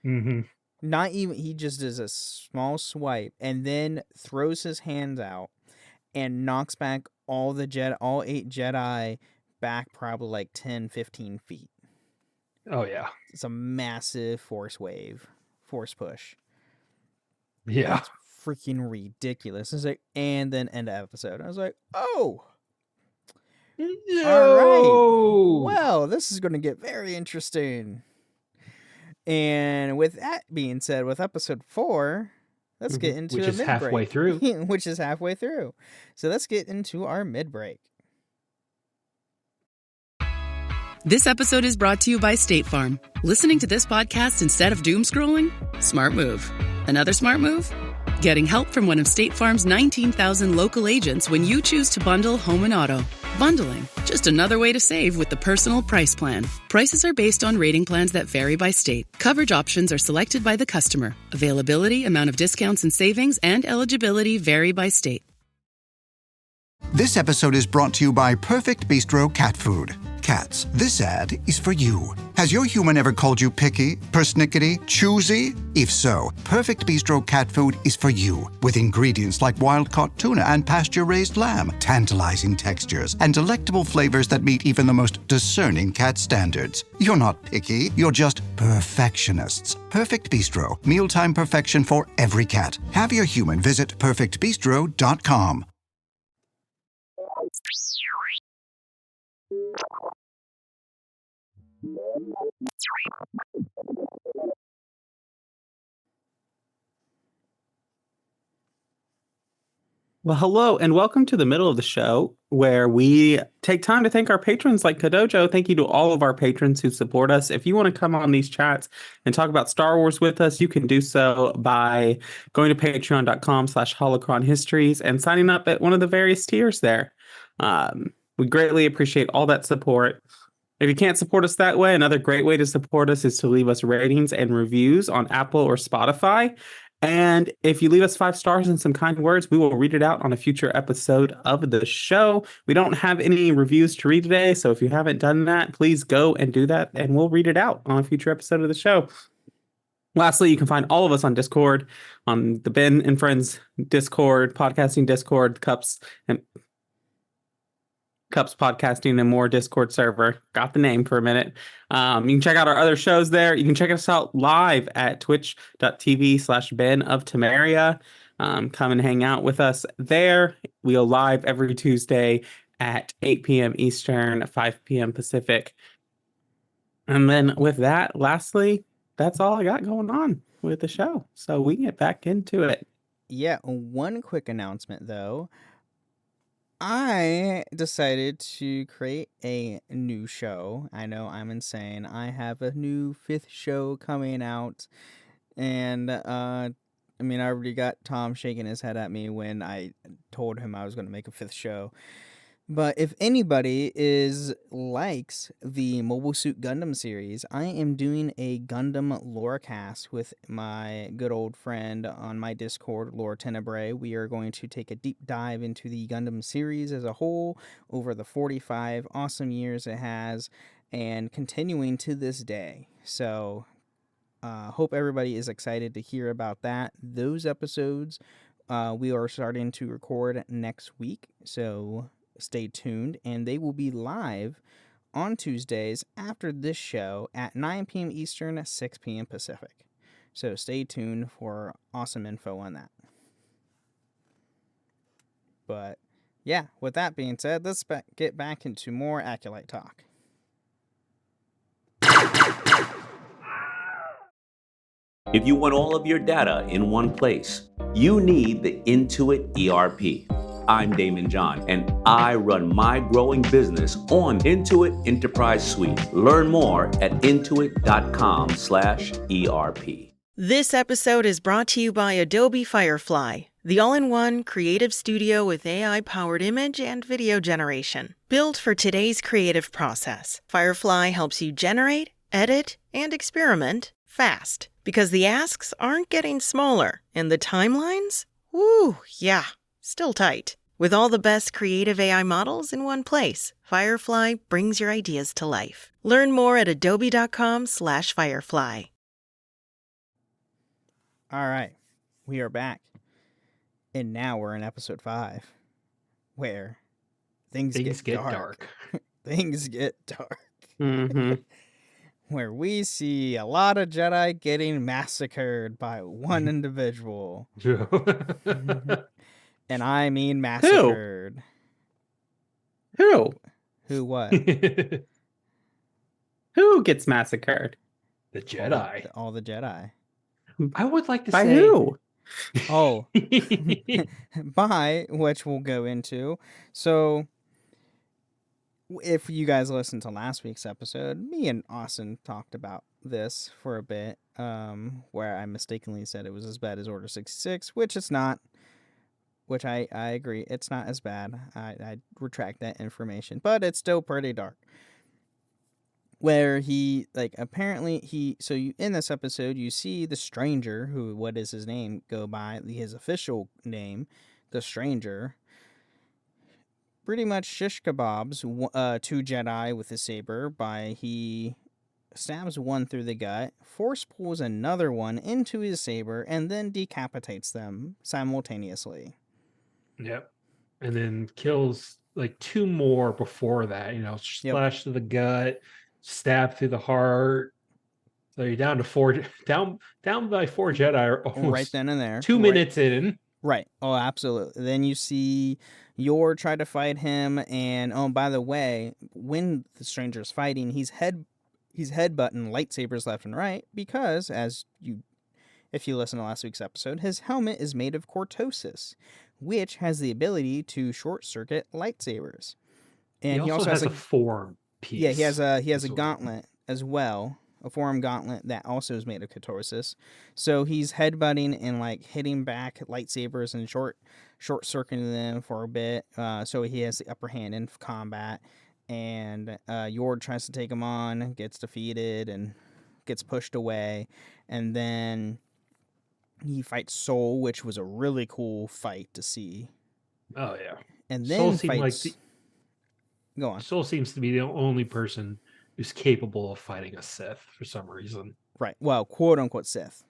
Mm-hmm. Not even, he just does a small swipe and then throws his hands out and knocks back all 8 Jedi back probably like 10, 15 feet. Oh, yeah. It's a massive force push. Yeah. It's freaking ridiculous. It's like, and then end of episode. I was like, oh. No! All right. Well, this is going to get very interesting. And with that being said, with episode 4, let's get into which a is mid-break. halfway through. Which is halfway through. So let's get into our mid-break. This episode is brought to you by State Farm. Listening to this podcast instead of doom scrolling? Smart move. Another smart move? Getting help from one of State Farm's 19,000 local agents when you choose to bundle home and auto. Bundling, just another way to save with the Personal Price Plan. Prices are based on rating plans that vary by state. Coverage options are selected by the customer. Availability, amount of discounts and savings, and eligibility vary by state. This episode is brought to you by Perfect Bistro Cat Food. Cats, this ad is for you. Has your human ever called you picky, persnickety, choosy? If so, Perfect Bistro Cat Food is for you. With ingredients like wild-caught tuna and pasture-raised lamb, tantalizing textures, and delectable flavors that meet even the most discerning cat standards. You're not picky, you're just perfectionists. Perfect Bistro, mealtime perfection for every cat. Have your human visit perfectbistro.com. Well, hello and welcome to the middle of the show where we take time to thank our patrons like Kadojo. Thank you to all of our patrons who support us. If you want to come on these chats and talk about Star Wars with us, you can do so by going to patreon.com/holocronhistories and signing up at one of the various tiers there. We greatly appreciate all that support. If you can't support us that way, another great way to support us is to leave us ratings and reviews on Apple or Spotify. And if you leave us 5 stars and some kind words, we will read it out on a future episode of the show. We don't have any reviews to read today, so if you haven't done that, please go and do that, and we'll read it out on a future episode of the show. Lastly, you can find all of us on Discord, on the Ben and Friends Discord, podcasting Discord, Cups Podcasting and More Discord server. Got the name for a minute. You can check out our other shows there. You can check us out live at twitch.tv/Ben of Temeria. Come and hang out with us there. We go live every Tuesday at 8 p.m. Eastern, 5 p.m. Pacific. And then with that, lastly, that's all I got going on with the show. So we can get back into it. Yeah, one quick announcement though. I decided to create a new show. I know I'm insane. I have a new 5th show coming out. And, I already got Tom shaking his head at me when I told him I was going to make a 5th show. But if anybody likes the Mobile Suit Gundam series, I am doing a Gundam Lorecast with my good old friend on my Discord, Lore Tenebrae. We are going to take a deep dive into the Gundam series as a whole over the 45 awesome years it has and continuing to this day. So, hope everybody is excited to hear about that. Those episodes we are starting to record next week, so stay tuned, and they will be live on Tuesdays after this show at 9 p.m. Eastern, 6 p.m. Pacific. So stay tuned for awesome info on that. But yeah, with that being said, let's get back into more Acolyte talk. If you want all of your data in one place, you need the Intuit ERP. I'm Damon John, and I run my growing business on Intuit Enterprise Suite. Learn more at intuit.com/ERP. This episode is brought to you by Adobe Firefly, the all-in-one creative studio with AI-powered image and video generation. Built for today's creative process, Firefly helps you generate, edit, and experiment fast. Because the asks aren't getting smaller, and the timelines? Woo, yeah, still tight. With all the best creative AI models in one place, Firefly brings your ideas to life. Learn more at adobe.com/firefly. All right, we are back. And now we're in episode 5, where things get dark. Things get dark. Mm-hmm. Where we see a lot of Jedi getting massacred by one individual. And I mean massacred. Who? Who what? Who gets massacred? The Jedi. All the Jedi. I would like to By say who? Oh. By which we'll go into. So if you guys listened to last week's episode, me and Austin talked about this for a bit, where I mistakenly said it was as bad as Order 66, which it's not. Which I agree, it's not as bad. I retract that information, but it's still pretty dark. Where he, in this episode, you see the Stranger, who, what is his name, go by, his official name, the Stranger, pretty much shish kebabs 2 Jedi with a saber he stabs one through the gut, force pulls another one into his saber, and then decapitates them simultaneously. Yep. And then kills 2 more before that, slash to the gut, stab through the heart. So you're down to 4, down by 4 Jedi almost right then and there. 2 minutes in. Right. Oh, absolutely. Then you see Yor try to fight him, and oh, by the way, when the Stranger's fighting, he's headbutting lightsabers left and right because, if you listen to last week's episode, his helmet is made of cortosis, which has the ability to short circuit lightsabers. And he also has a form piece. Yeah, he has a as well. gauntlet as well, a forum gauntlet that also is made of Catorsis. So he's headbutting and like hitting back lightsabers and short circuiting them for a bit. So he has the upper hand in combat. And Yord tries to take him on, gets defeated and gets pushed away, and then he fights Soul, which was a really cool fight to see. Oh yeah, and then Soul seemed fights. like Go on. Soul seems to be the only person who's capable of fighting a Sith for some reason. Right. Well, quote unquote Sith,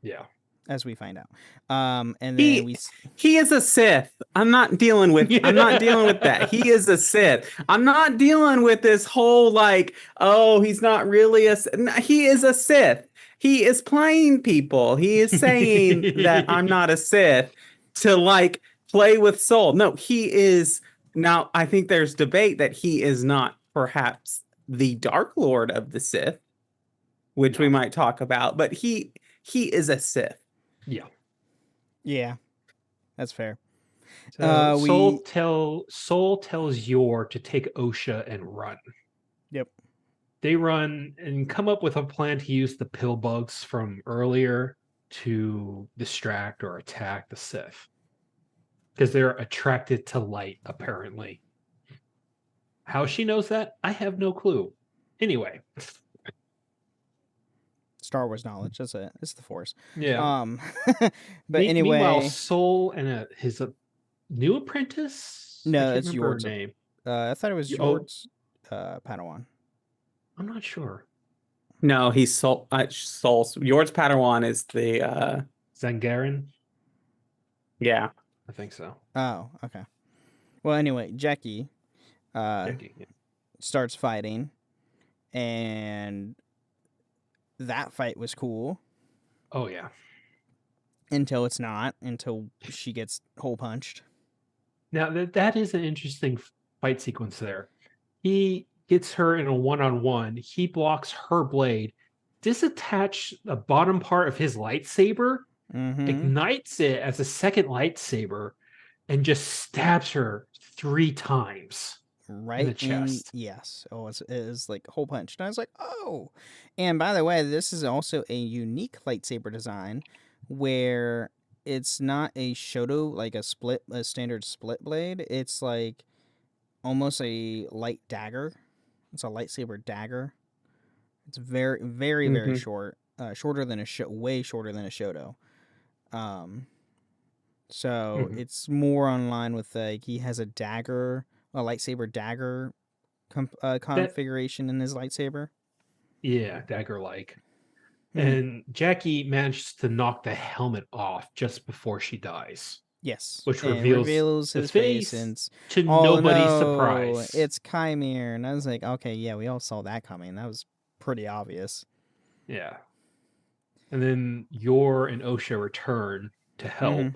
Yeah. as we find out. And then he is a Sith. I'm not dealing with that. He is a Sith. I'm not dealing with this whole like, oh, he's not really a Sith. No, he is a Sith. He is playing people. He is saying that I'm not a Sith to like play with Soul. No, he is. Now, I think there's debate that he is not perhaps the Dark Lord of the Sith, which we might talk about, but he is a Sith. Yeah. Yeah, that's fair. So Soul tells Yor to take Osha and run. Yep. They run and come up with a plan to use the pill bugs from earlier to distract or attack the Sith. Because they're attracted to light, apparently. How she knows that, I have no clue. Anyway. Star Wars knowledge, that's it. It's the Force. Yeah. But anyway. Meanwhile, Soul and his new apprentice? No, it's your Yord's name. I thought it was Yord's Padawan. I'm not sure. No, he's Soul. Yord's Padawan is the Zangarin? Yeah. I think so. Oh, okay. Well, anyway, Jackie starts fighting, and that fight was cool. Oh, yeah. Until it's not, until she gets hole punched. Now, that is an interesting fight sequence there. He gets her in a one-on-one. He blocks her blade, disattach the bottom part of his lightsaber, ignites it as a second lightsaber, and just stabs her 3 times right in the chest. Yes. Oh, it is like hole punched. And I was like, oh. And by the way, this is also a unique lightsaber design where it's not a Shoto, like a standard split blade. It's like almost a light dagger. It's a lightsaber dagger. It's very, very, very short. Shorter than way shorter than a Shoto. So it's more on line with like he has a lightsaber dagger configuration in his lightsaber. Yeah, dagger-like. And Jackie managed to knock the helmet off just before she dies. Yes, which and reveals his face and to nobody's surprise. It's Chimere, and I was like, okay, yeah, we all saw that coming. That was pretty obvious. Yeah. And then Yor and Osha return to help.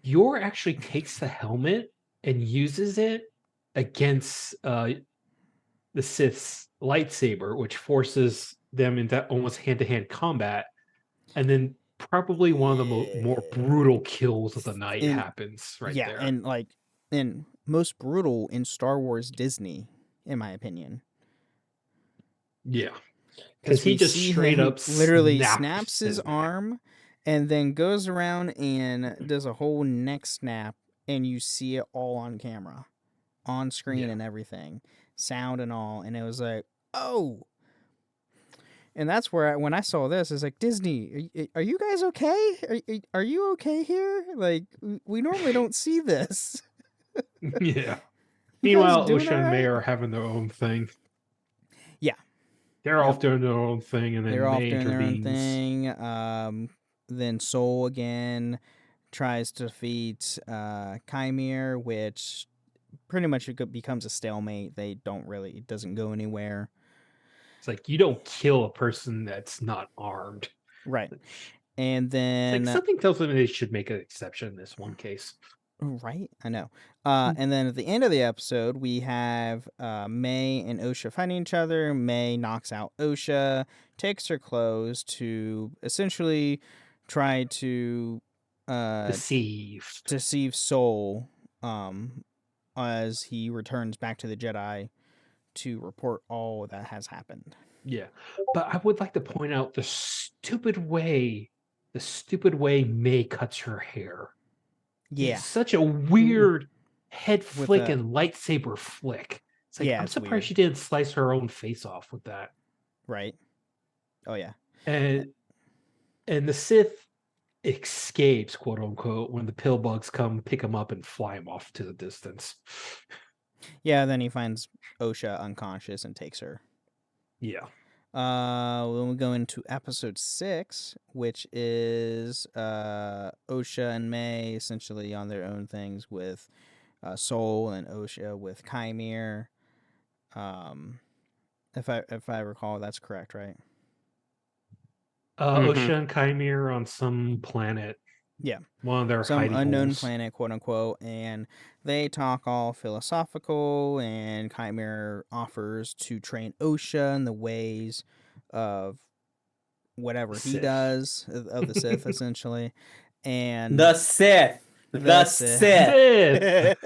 Yor actually takes the helmet and uses it against the Sith's lightsaber, which forces them into almost hand-to-hand combat. And then probably one of the more brutal kills of the night happens there. Yeah, and most brutal in Star Wars Disney, in my opinion. Yeah. Because he just straight up literally snaps his arm and then goes around and does a whole neck snap, and you see it all on camera, on screen and everything, sound and all. And it was like, oh. And that's where when I saw this, it's like, Disney, are you guys okay? Are you okay here? Like, we normally don't see this. Yeah. Meanwhile, Osha and May are having their own thing. Yeah. They're off doing their own thing, and then May intervenes. Their own thing. Then Soul again tries to defeat Chimere, which pretty much becomes a stalemate. It doesn't go anywhere. It's like, you don't kill a person that's not armed. Right. And then something tells them they should make an exception in this one case. Right? I know. And then at the end of the episode, we have May and Osha fighting each other. May knocks out Osha, takes her clothes to essentially try to deceive Soul as he returns back to the Jedi to report all that has happened. Yeah. But I would like to point out the stupid way May cuts her hair. Yeah. It's such a weird head flick and lightsaber flick. It's like, I'm surprised weird. she didn't slice her own face off with that. Right. Oh yeah. And the Sith escapes, quote unquote, when the pill bugs come pick him up and fly him off to the distance. Yeah, then he finds Osha unconscious and takes her. Yeah. When we go into episode 6, which is Osha and May essentially on their own things with Soul, and Osha with Chimere. If I recall, that's correct, right? Osha and Chimere on some planet. Yeah. One of their some hiding unknown holes. planet, quote unquote, and they talk all philosophical, and Chimere offers to train Osha in the ways of whatever he Sith. does of the Sith, essentially. And The Sith. The Sith.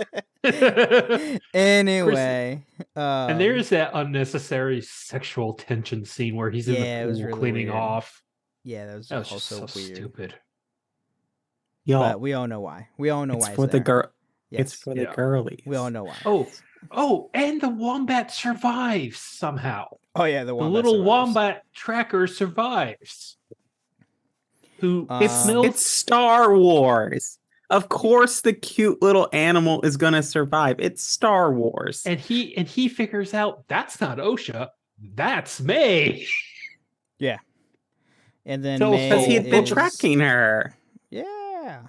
Anyway, and there's that unnecessary sexual tension scene where he's in the pool really cleaning weird. off. Yeah, that was just also so weird. stupid. But we all know why. We all know it's why. For the girl. Yes. It's for the girlies. We all know why. Oh, and the wombat survives somehow. Oh yeah, the little survives. wombat tracker survives. Who it's Star Wars. Of course the cute little animal is gonna survive. It's Star Wars. And he figures out that's not Osha, that's May. Yeah. And then because he had been tracking her. Yeah.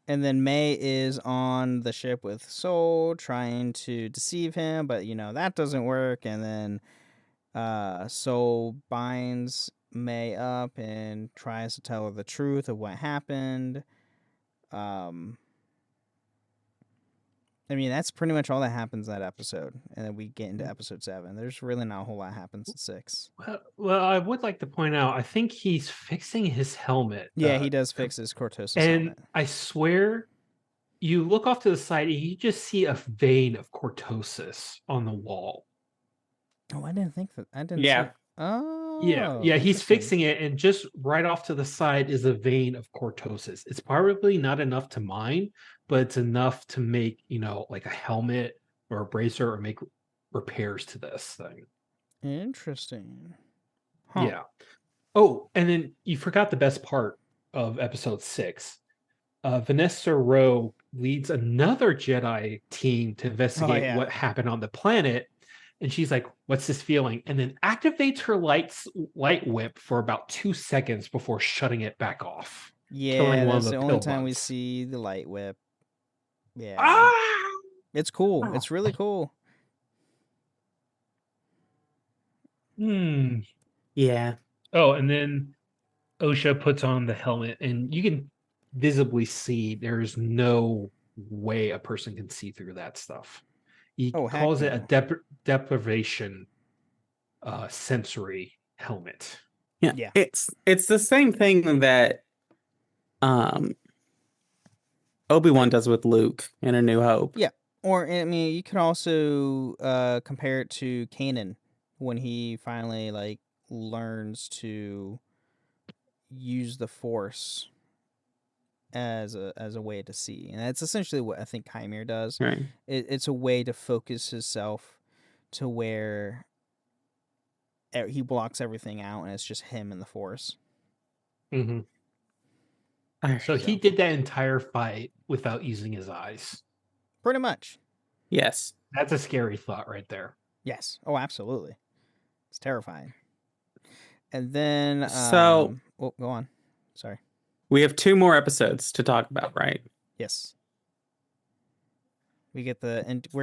And then May is on the ship with Soul trying to deceive him, but that doesn't work. And then Soul binds May up and tries to tell her the truth of what happened. I mean, that's pretty much all that happens in that episode. And then we get into episode 7. There's really not a whole lot happens in 6. Well, I would like to point out, I think he's fixing his helmet. Yeah, he does fix his cortosis and helmet. I swear, you look off to the side and you just see a vein of cortosis on the wall. Oh, I didn't think that. I didn't. Yeah. See. Oh. Yeah. He's fixing it, and just right off to the side is a vein of cortosis. It's probably not enough to mine, but it's enough to make like a helmet or a bracer or make repairs to this thing. Interesting. Huh. Yeah. Oh, and then you forgot the best part of episode 6. Vanessa Rowe leads another Jedi team to investigate what happened on the planet. And she's like, what's this feeling? And then activates her light whip for about 2 seconds before shutting it back off. Yeah, that's the only time we see the light whip. Yeah. It's cool. It's really cool. Yeah. Oh, and then Osha puts on the helmet, and you can visibly see there's no way a person can see through that stuff. He calls it a deprivation sensory helmet. Yeah. It's the same thing that Obi-Wan does with Luke in A New Hope. Yeah. Or I mean, you could also compare it to Kanan when he finally learns to use the Force as a way to see, and that's essentially what I think Chimere does. Right. It's a way to focus himself to where he blocks everything out, and it's just him and the Force. Mm-hmm. So he did that entire fight without using his eyes. Pretty much. Yes. That's a scary thought right there. Yes. Oh, absolutely. It's terrifying. And then go on. Sorry. We have 2 more episodes to talk about, right? Yes. We're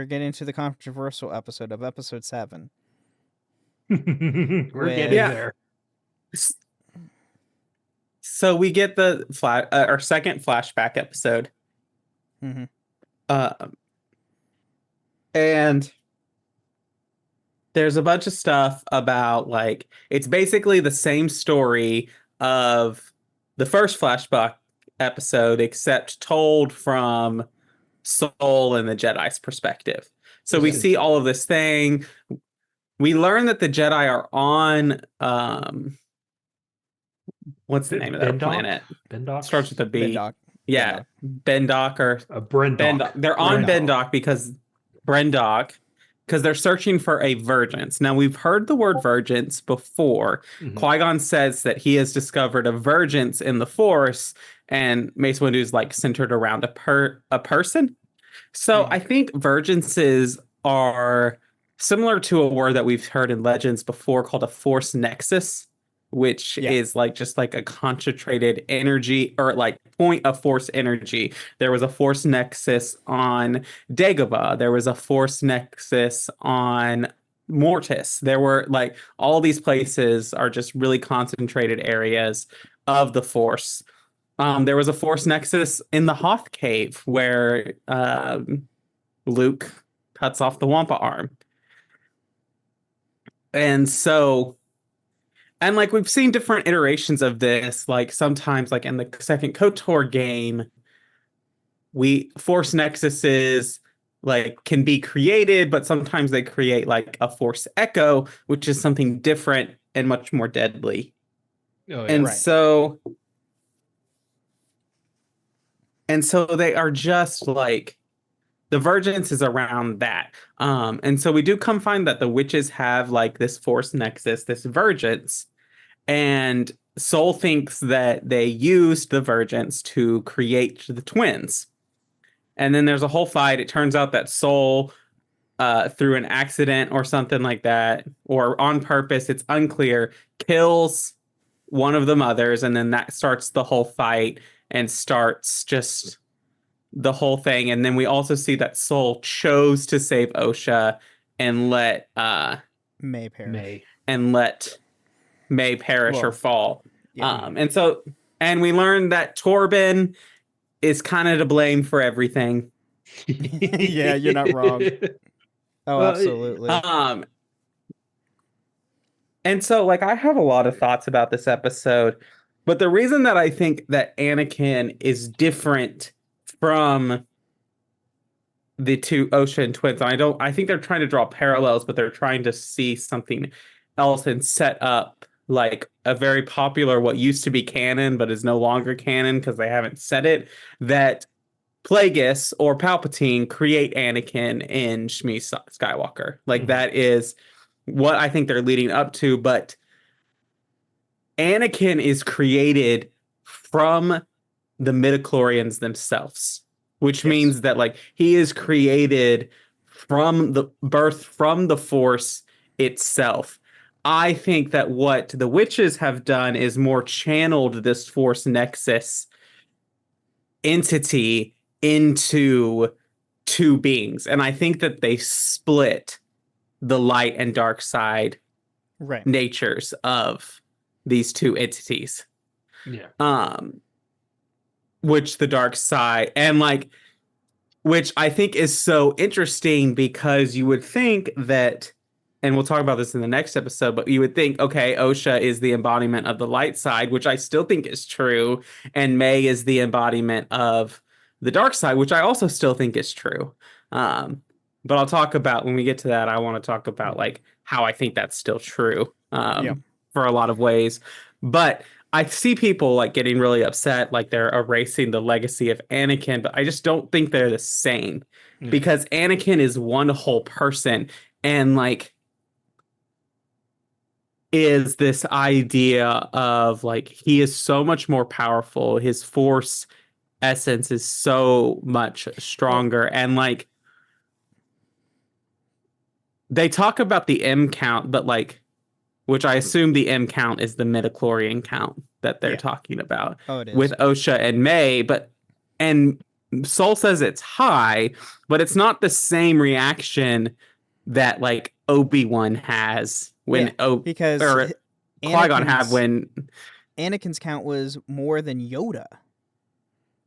getting to the controversial episode of episode 7. We're getting there. So we get the our second flashback episode. Mm-hmm. And there's a bunch of stuff about it's basically the same story of the first flashback episode, except told from Soul and the Jedi's perspective. So we see all of this thing. We learn that the Jedi are on what's the name of their planet? Bendoc? Starts with a B. Bendoc. Yeah, Bendoc or Brendoc. They're on Bendoc because they're searching for a virgins. Now we've heard the word virgins before. Qui-Gon says that he has discovered a virgins in the Force, and Mace Windu's like centered around a person. So I think virginses are similar to a word that we've heard in Legends before called a Force Nexus, which is like just like a concentrated energy or like point of Force energy. There was a Force Nexus on Dagobah. There was a Force Nexus on Mortis. There were like all these places are just really concentrated areas of the Force. There was a Force Nexus in the Hoth Cave where Luke cuts off the Wampa arm. And so, and like we've seen different iterations of this, like sometimes like in the second KOTOR game, Force Nexuses like can be created, but sometimes they create like a Force Echo, which is something different and much more deadly. And so they are just like the Virgins is around that. And so we do come find that the witches have like this Force Nexus, this Virgins, and Soul thinks that they used the Virgins to create the twins. And then there's a whole fight. It turns out that Soul, through an accident or something like that, or on purpose, it's unclear, kills one of the mothers, and then that starts the whole fight and starts just the whole thing. And then we also see that Soul chose to save Osha and let May perish. May perish or fall. Yeah. And we learned that Torben is kind of to blame for everything. Yeah, you're not wrong. Oh, absolutely. And so like I have a lot of thoughts about this episode, but the reason that I think that Anakin is different from the two Ocean twins, and I think they're trying to draw parallels, but they're trying to see something else and set up like a very popular, what used to be canon, but is no longer canon because they haven't said it, that Plagueis or Palpatine create Anakin in Shmi Skywalker. Like that is what I think they're leading up to, but Anakin is created from the midichlorians themselves, which means that like he is created from the birth from the Force itself. I think that what the witches have done is more channeled this Force Nexus entity into two beings. And I think that they split the light and dark side natures of these two entities. Yeah. Which the dark side and like, which I think is so interesting because you would think that, and we'll talk about this in the next episode, but you would think, okay, Osha is the embodiment of the light side, which I still think is true. And May is the embodiment of the dark side, which I also still think is true. But I'll talk about, when we get to that, I want to talk about like how I think that's still true for a lot of ways. But I see people like getting really upset, like they're erasing the legacy of Anakin, but I just don't think they're the same because Anakin is one whole person and like is this idea of like he is so much more powerful. His Force essence is so much stronger. And like they talk about the M count, but like, which I assume the M count is the midichlorian count that they're talking about with Osha and May, and Soul says it's high, but it's not the same reaction that like Obi-Wan has when because Qui-Gon had when Anakin's count was more than Yoda. It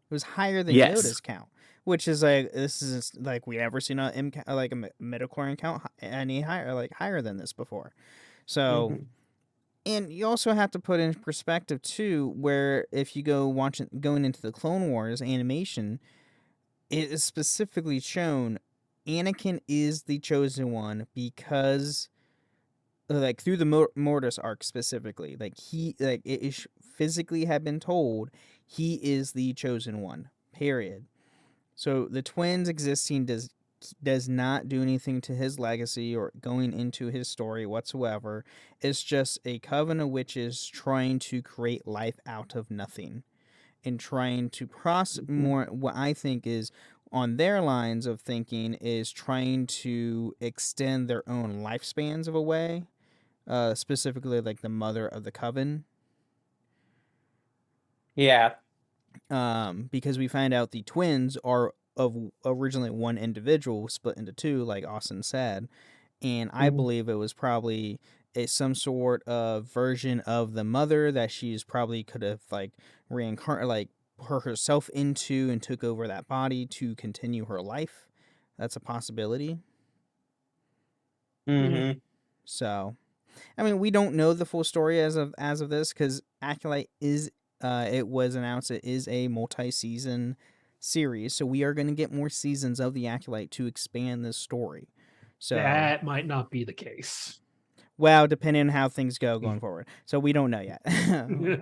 was higher than Yoda's count, which is like, this is like, we never seen a midichlorian count any higher, like higher than this before. So And you also have to put in perspective too, where if you going into the Clone Wars animation, it is specifically shown Anakin is the chosen one because, like, through the Mortis arc specifically, like it is physically had been told he is the chosen one. Period. So the twins existing does not do anything to his legacy or going into his story whatsoever. It's just a coven of witches trying to create life out of nothing and trying to more what I think is on their lines of thinking is trying to extend their own lifespans of a way, specifically like the mother of the coven. Yeah. Because we find out the twins are of originally one individual split into two, like Austin said, and I believe it was probably some sort of version of the mother that she's probably could have like reincarnated, like herself into and took over that body to continue her life. That's a possibility. So, I mean, we don't know the full story as of this because Acolyte is. It was announced it is a multi-season series, so we are going to get more seasons of the Acolyte to expand this story. So that might not be the case. Well, depending on how things go going forward. So we don't know yet.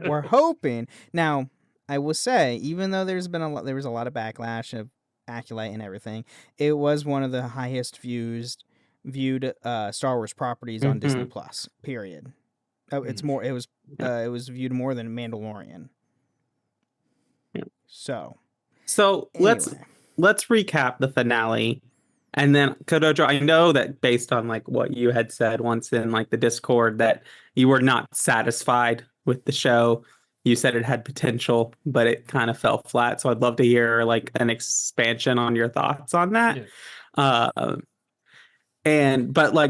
We're hoping. Now, I will say, even though there was a lot of backlash of Acolyte and everything, it was one of the highest viewed Star Wars properties on Disney Plus. Period. It's more. It was viewed more than Mandalorian. Yeah. So anyway. let's recap the finale, and then Kodojo. I know that based on like what you had said once in like the Discord that you were not satisfied with the show. You said it had potential, but it kind of fell flat. So I'd love to hear like an expansion on your thoughts on that. Yeah.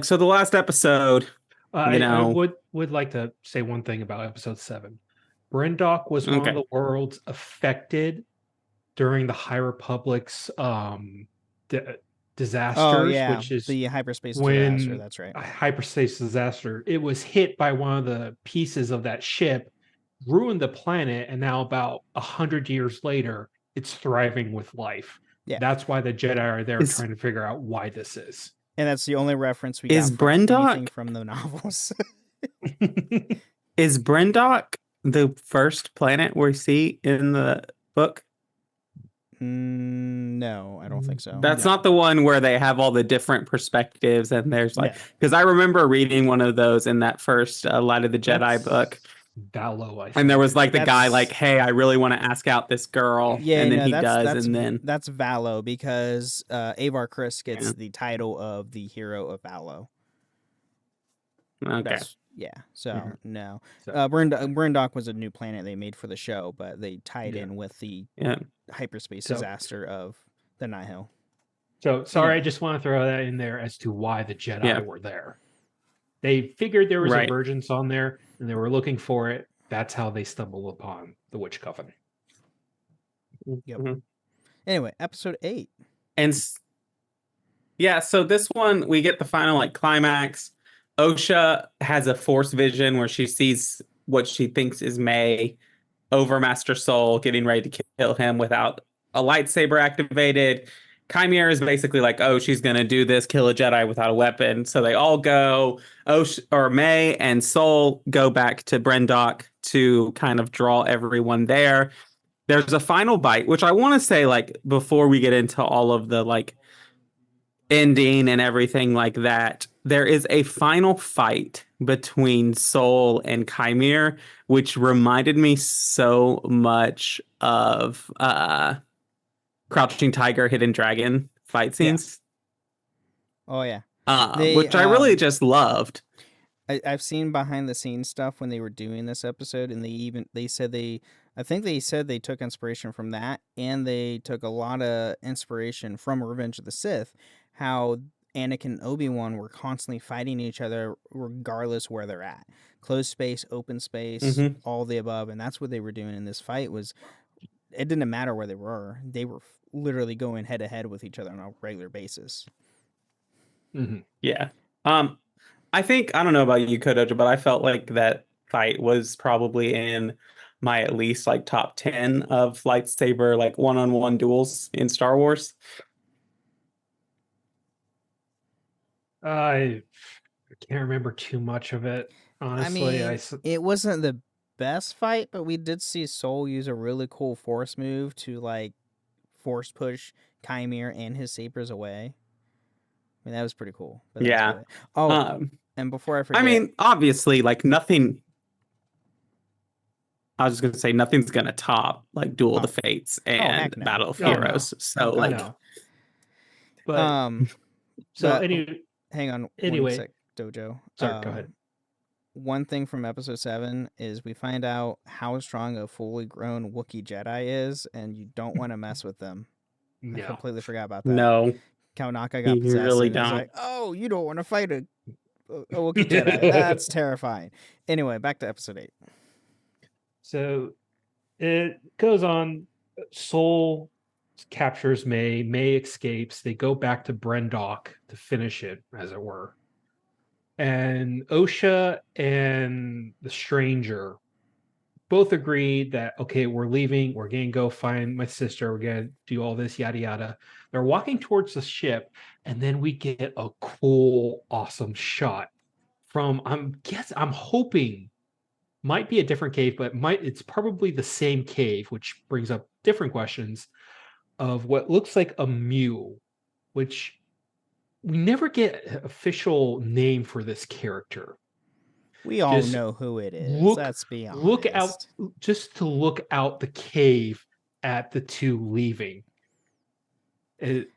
So the last episode. I would like to say one thing about episode 7. Brendock was one of the worlds affected during the High Republic's disasters, which is the hyperspace disaster. That's right. Hyperspace disaster. It was hit by one of the pieces of that ship, ruined the planet, and now about 100 years later, it's thriving with life. Yeah. That's why the Jedi are there trying to figure out why this is. And that's the only reference we got from the novels. Is Brendock the first planet we see in the book? No, I don't think so. That's not the one where they have all the different perspectives and there's like... Because I remember reading one of those in that first Light of the Jedi book. Valo, I think. And there was like the guy like, hey, I really want to ask out this girl. Yeah, and then he does, and then... That's Valo, because Avar Kriss gets the title of the hero of Valo. Okay. No. Brendock was a new planet they made for the show, but they tied in with the hyperspace disaster of the Nihil. So, sorry, I just want to throw that in there as to why the Jedi were there. They figured there was a emergence on there, and they were looking for it. That's how they stumbled upon the Witch Coven. Yep. Anyway, episode 8. And so this one, we get the final like climax. Osha has a force vision where she sees what she thinks is May over Master Soul, getting ready to kill him without a lightsaber activated. Chimera is basically like, oh, she's going to do this, kill a Jedi without a weapon. So they all go, May and Soul go back to Brendock to kind of draw everyone there. There's a final bite, which I want to say, like, before we get into all of the, like, ending and everything like that, there is a final fight between Soul and Chimera, which reminded me so much of Crouching Tiger, Hidden Dragon fight scenes. Oh yeah, which I really just loved. I've seen behind the scenes stuff when they were doing this episode, and they said they took inspiration from that, and they took a lot of inspiration from Revenge of the Sith, how Anakin and Obi-Wan were constantly fighting each other regardless where they're at. Closed space, open space, all the above, and that's what they were doing in this fight. It didn't matter where they were. They were literally going head to head with each other on a regular basis. Yeah. I think, I don't know about you, Kodojo, but I felt like that fight was probably in my at least like top 10 of lightsaber like one-on-one duels in Star Wars. I can't remember too much of it, honestly. I mean, it wasn't the best fight, but we did see Soul use a really cool force move to like force push Chimere and his sabers away. I mean, that was pretty cool. But that's Yeah. about it. Oh, and before I forget, I mean, obviously, like nothing. I was just gonna say nothing's gonna top like Duel of the Fates and heck no. Battle of Oh, no. Heroes. So Oh, like, no. But so but- anyway, hang on Anyway. 1 sec, Dojo. sorry, go ahead. One thing from episode 7 is we find out how strong a fully grown Wookiee Jedi is, and you don't want to mess with them. I No. completely forgot about that. no, Kalnaka got You possessed. really and it's don't. like, oh, you don't want to fight a Wookiee Jedi. That's terrifying. Anyway, back to episode 8. So it goes on. Soul captures May. May escapes. They go back to Brendok to finish it, as it were. And Osha and the stranger both agreed that, okay, we're leaving. We're going to go find my sister. We're going to do all this, yada, yada. They're walking towards the ship. And then we get a cool, awesome shot from, I'm hoping, might be a different cave, but it's probably the same cave, which brings up different questions of what looks like a mule, which we never get an official name for this character. We all Just know who it is. Let's be honest. Look out, just to look out the cave at the two leaving,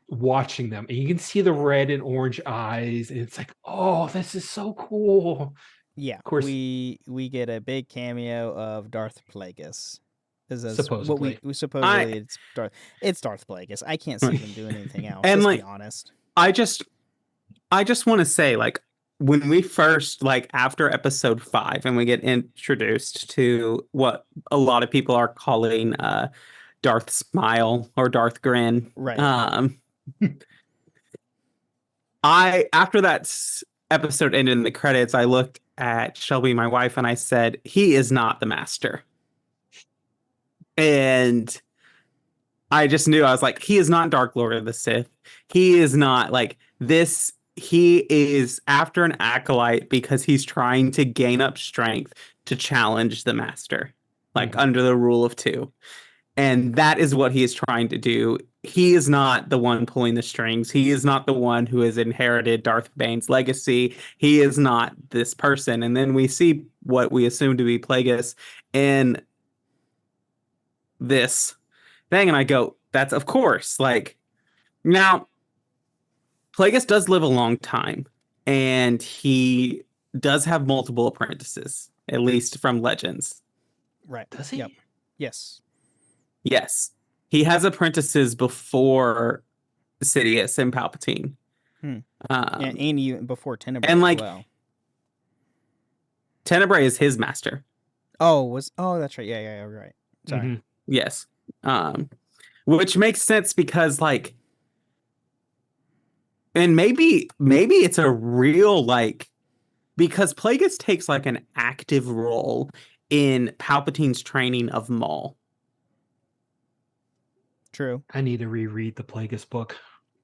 watching them, and you can see the red and orange eyes, and it's like, oh, this is so cool. Yeah, Of course, we get a big cameo of Darth Plagueis. Supposedly. Supposedly it's Darth Plagueis. I can't see them doing anything else. And, Let's like, be honest. I just want to say, like, when we first, like, after episode 5 and we get introduced to what a lot of people are calling Darth Smile or Darth Grin. Right. After that episode ended in the credits, I looked at Shelby, my wife, and I said, he is not the master. And I just knew, I was like, he is not Dark Lord of the Sith. He is not like this. He is after an acolyte because he's trying to gain up strength to challenge the master, like under the rule of 2. And that is what he is trying to do. He is not the one pulling the strings. He is not the one who has inherited Darth Bane's legacy. He is not this person. And then we see what we assume to be Plagueis in this thing, and I go, that's of course. Like, now Plagueis does live a long time, and he does have multiple apprentices, at least from Legends. Right. Does he? Yep. Yes. Yes, he has apprentices before Sidious and Palpatine. And even before Tenebrae and, like, as well. Tenebrae is his master. Oh, that's right. Yeah, right. Sorry. Mm-hmm. Yes. Which makes sense because, like, and maybe it's a real, like, because Plagueis takes like an active role in Palpatine's training of Maul. True. I need to reread the Plagueis book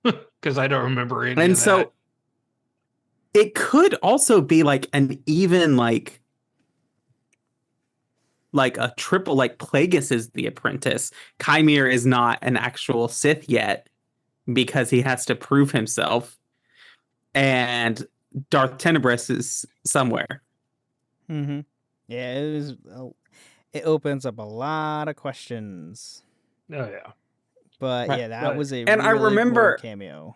because I don't remember any And of so that. it could also be like an even like a triple, like Plagueis is the apprentice. Chimere is not an actual Sith yet because he has to prove himself. And Darth Tenebris is somewhere. Mm-hmm. Yeah, it opens up a lot of questions. Oh yeah. But Right, yeah, that right. was a And I really remember- cool cameo.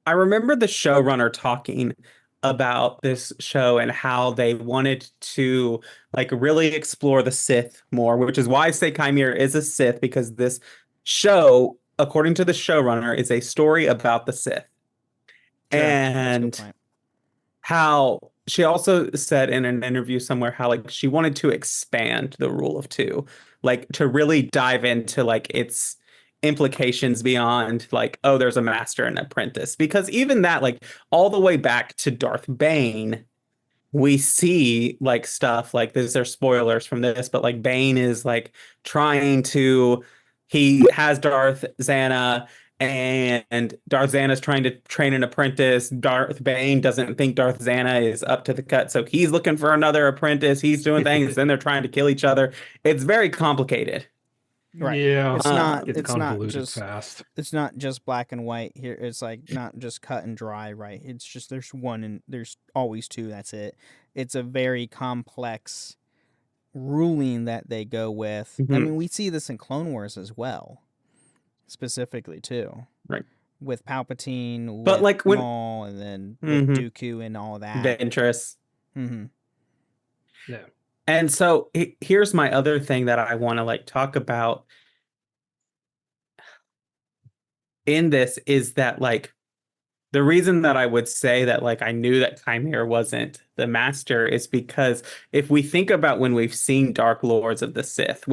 I remember the showrunner talking about this show and how they wanted to like really explore the Sith more, which is why I say Chimere is a Sith, because this show, according to the showrunner, is a story about the Sith. Sure, that's a good And point. how she also said in an interview somewhere how like she wanted to expand the rule of 2, like to really dive into like its implications beyond like, oh, there's a master and apprentice, because even that, like all the way back to Darth Bane, we see like stuff like this. There's spoilers from this, but like Bane is like he has Darth Zana, and Darth Zana's trying to train an apprentice. Darth Bane doesn't think Darth Zana is up to the cut, so he's looking for another apprentice. He's doing things, then they're trying to kill each other. It's very complicated. Right. Yeah, It's not. it's It's not convoluted just. fast. It's not just black and white here. It's like not just cut and dry. Right. It's just there's one and there's always two. That's it. It's a very complex ruling that they go with. I Mhm. mean, we see this in Clone Wars as well, specifically too. Right. With Palpatine, But with like when Maul, and then Mhm. with Dooku and all that. Ventress. Mm-hmm. Yeah. And so here's my other thing that I want to like talk about in this is that like the reason that I would say that like I knew that Chimera wasn't the master is because if we think about when we've seen Dark Lords of the Sith,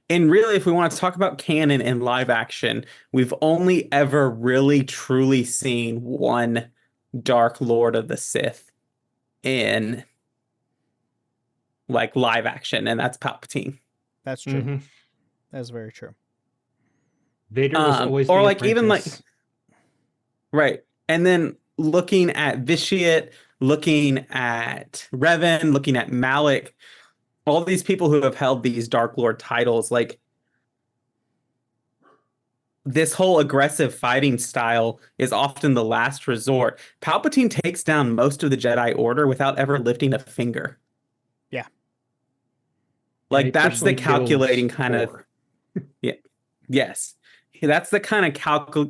and really if we want to talk about canon and live action, we've only ever really truly seen one Dark Lord of the Sith in like live action, and that's Palpatine. That's true. Mm-hmm. That's very true. Vader was always or the like even like apprentice. right. And then looking at Vitiate, looking at Revan, looking at Malik, all these people who have held these Dark Lord titles, like this whole aggressive fighting style is often the last resort. Palpatine takes down most of the Jedi Order without ever lifting a finger. Yeah. Like he that's the personally kills calculating kind of four. yeah. Yes. That's the kind of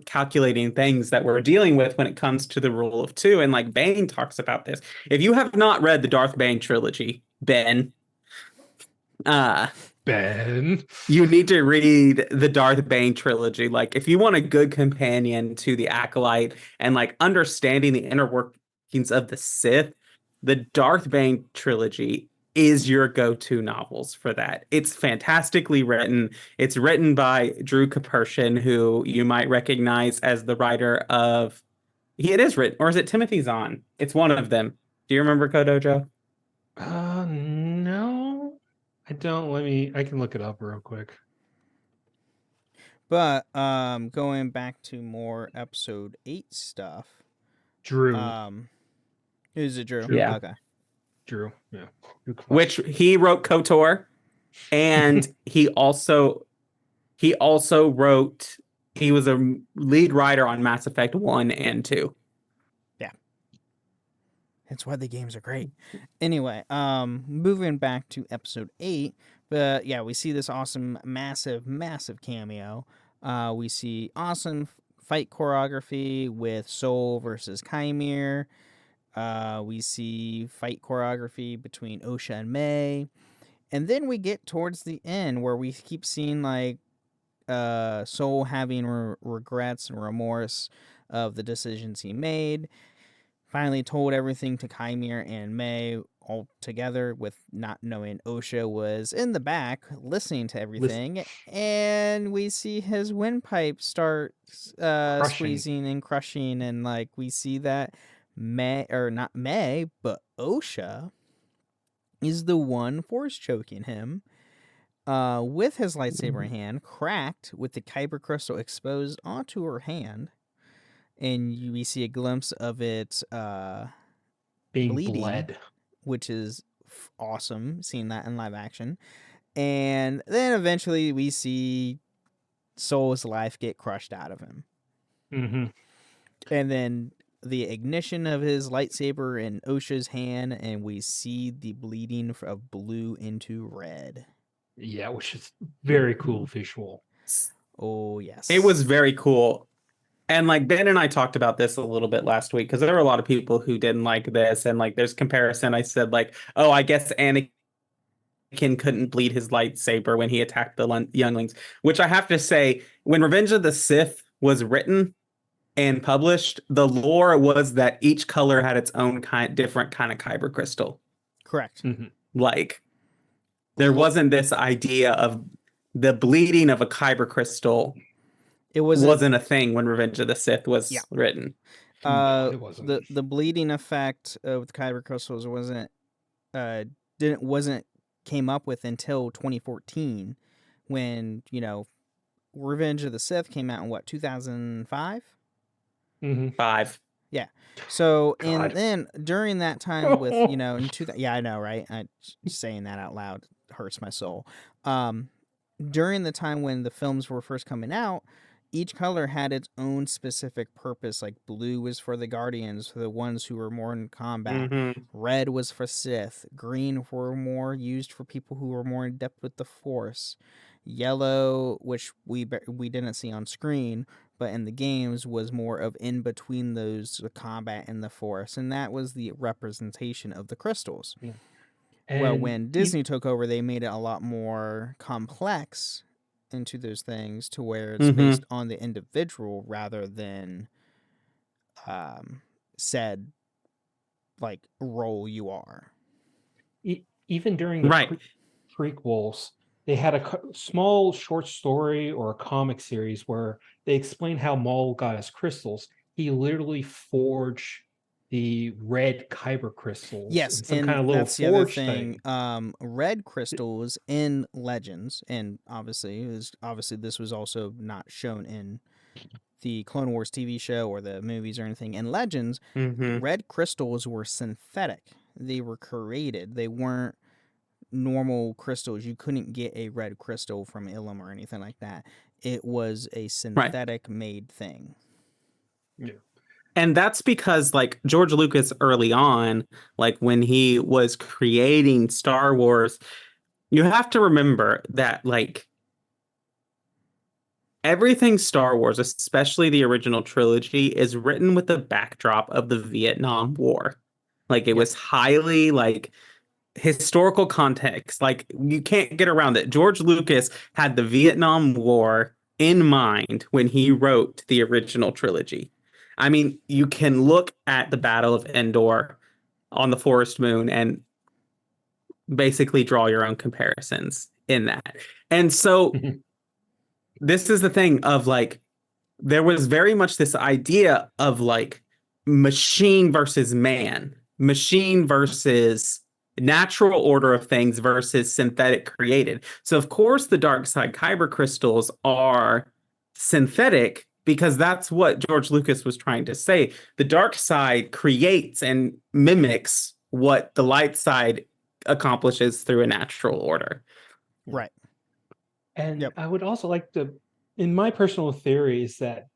calculating things that we're dealing with when it comes to the rule of two. And like Bane talks about this. If you have not read the Darth Bane trilogy, Ben, you need to read the Darth Bane trilogy. Like if you want a good companion to the Acolyte and like understanding the inner workings of the Sith, the Darth Bane trilogy is your go-to novels for that. It's fantastically written. It's written by Drew Kapershin, who you might recognize as the writer of it is written, or is it Timothy Zahn? It's one of them. Do you remember Kodojo? No, I don't. I can look it up real quick. But going back to more episode 8 stuff. Drew. Is it Drew? Yeah. Okay. Drew, yeah. Which he wrote KOTOR, and he also wrote. He was a lead writer on Mass Effect 1 and 2. Yeah. That's why the games are great. Anyway, moving back to episode 8, but yeah, we see this awesome, massive cameo. We see awesome fight choreography with Soul versus Chimera. We see fight choreography between Osha and May. And then we get towards the end where we keep seeing like Soul having regrets and remorse of the decisions he made. Finally told everything to Chimera and May all together with not knowing Osha was in the back listening to everything. And we see his windpipe start squeezing and crushing, and like we see that not May, but Osha is the one force choking him with his lightsaber hand cracked with the kyber crystal exposed onto her hand, and we see a glimpse of it being bleeding, bled, which is awesome seeing that in live action. And then eventually we see Soul's life get crushed out of him. Mm-hmm. And then the ignition of his lightsaber in Osha's hand, and we see the bleeding of blue into red. Yeah, which is very cool visual. Oh, yes. It was very cool. And like Ben and I talked about this a little bit last week because there were a lot of people who didn't like this. And like there's comparison. I said like, oh, I guess Anakin couldn't bleed his lightsaber when he attacked the younglings, which I have to say, when Revenge of the Sith was written and published, the lore was that each color had its own different kind of kyber crystal. Correct. Mm-hmm. Like there wasn't this idea of the bleeding of a kyber crystal. It wasn't a thing when Revenge of the Sith was written. No, it wasn't. The bleeding effect with kyber crystals wasn't came up with until 2014, when Revenge of the Sith came out in 2005. 5. Yeah. So, and God. then during that time with, yeah, I know, right? Saying that out loud hurts my soul. During the time when the films were first coming out, each color had its own specific purpose. Like blue was for the Guardians, for the ones who were more in combat. Red was for Sith. Green were more used for people who were more in depth with the Force. Yellow, which we didn't see on screen, but in the games was more of in between those, the combat and the Force, and that was the representation of the crystals. Yeah. Well, And when Disney took over, they made it a lot more complex into those things, to where it's based on the individual rather than said like role you are. Even during the prequels, they had a small short story or a comic series where they explained how Maul got his crystals. He literally forged the red kyber crystals. Yes, in some and kind of little that's the other forge thing. Red crystals in Legends, and obviously this was also not shown in the Clone Wars TV show or the movies or anything. In Legends, red crystals were synthetic. They were created. They weren't normal crystals. You couldn't get a red crystal from Ilum or anything like that. It was a synthetic made thing. Yeah. And that's because, like, George Lucas early on, like when he was creating Star Wars, you have to remember that, like, everything Star Wars, especially the original trilogy, is written with the backdrop of the Vietnam War. Like, it was highly, like, historical context. Like, you can't get around it. George Lucas had the Vietnam War in mind when he wrote the original trilogy. I mean, you can look at the Battle of Endor on the Forest Moon and basically draw your own comparisons in that. And so this is the thing of, like, there was very much this idea of, like, machine versus man, machine versus natural order of things versus synthetic created. So, of course, the dark side kyber crystals are synthetic, because that's what George Lucas was trying to say. The dark side creates and mimics what the light side accomplishes through a natural order. Right. And I would also like to, in my personal theory, is that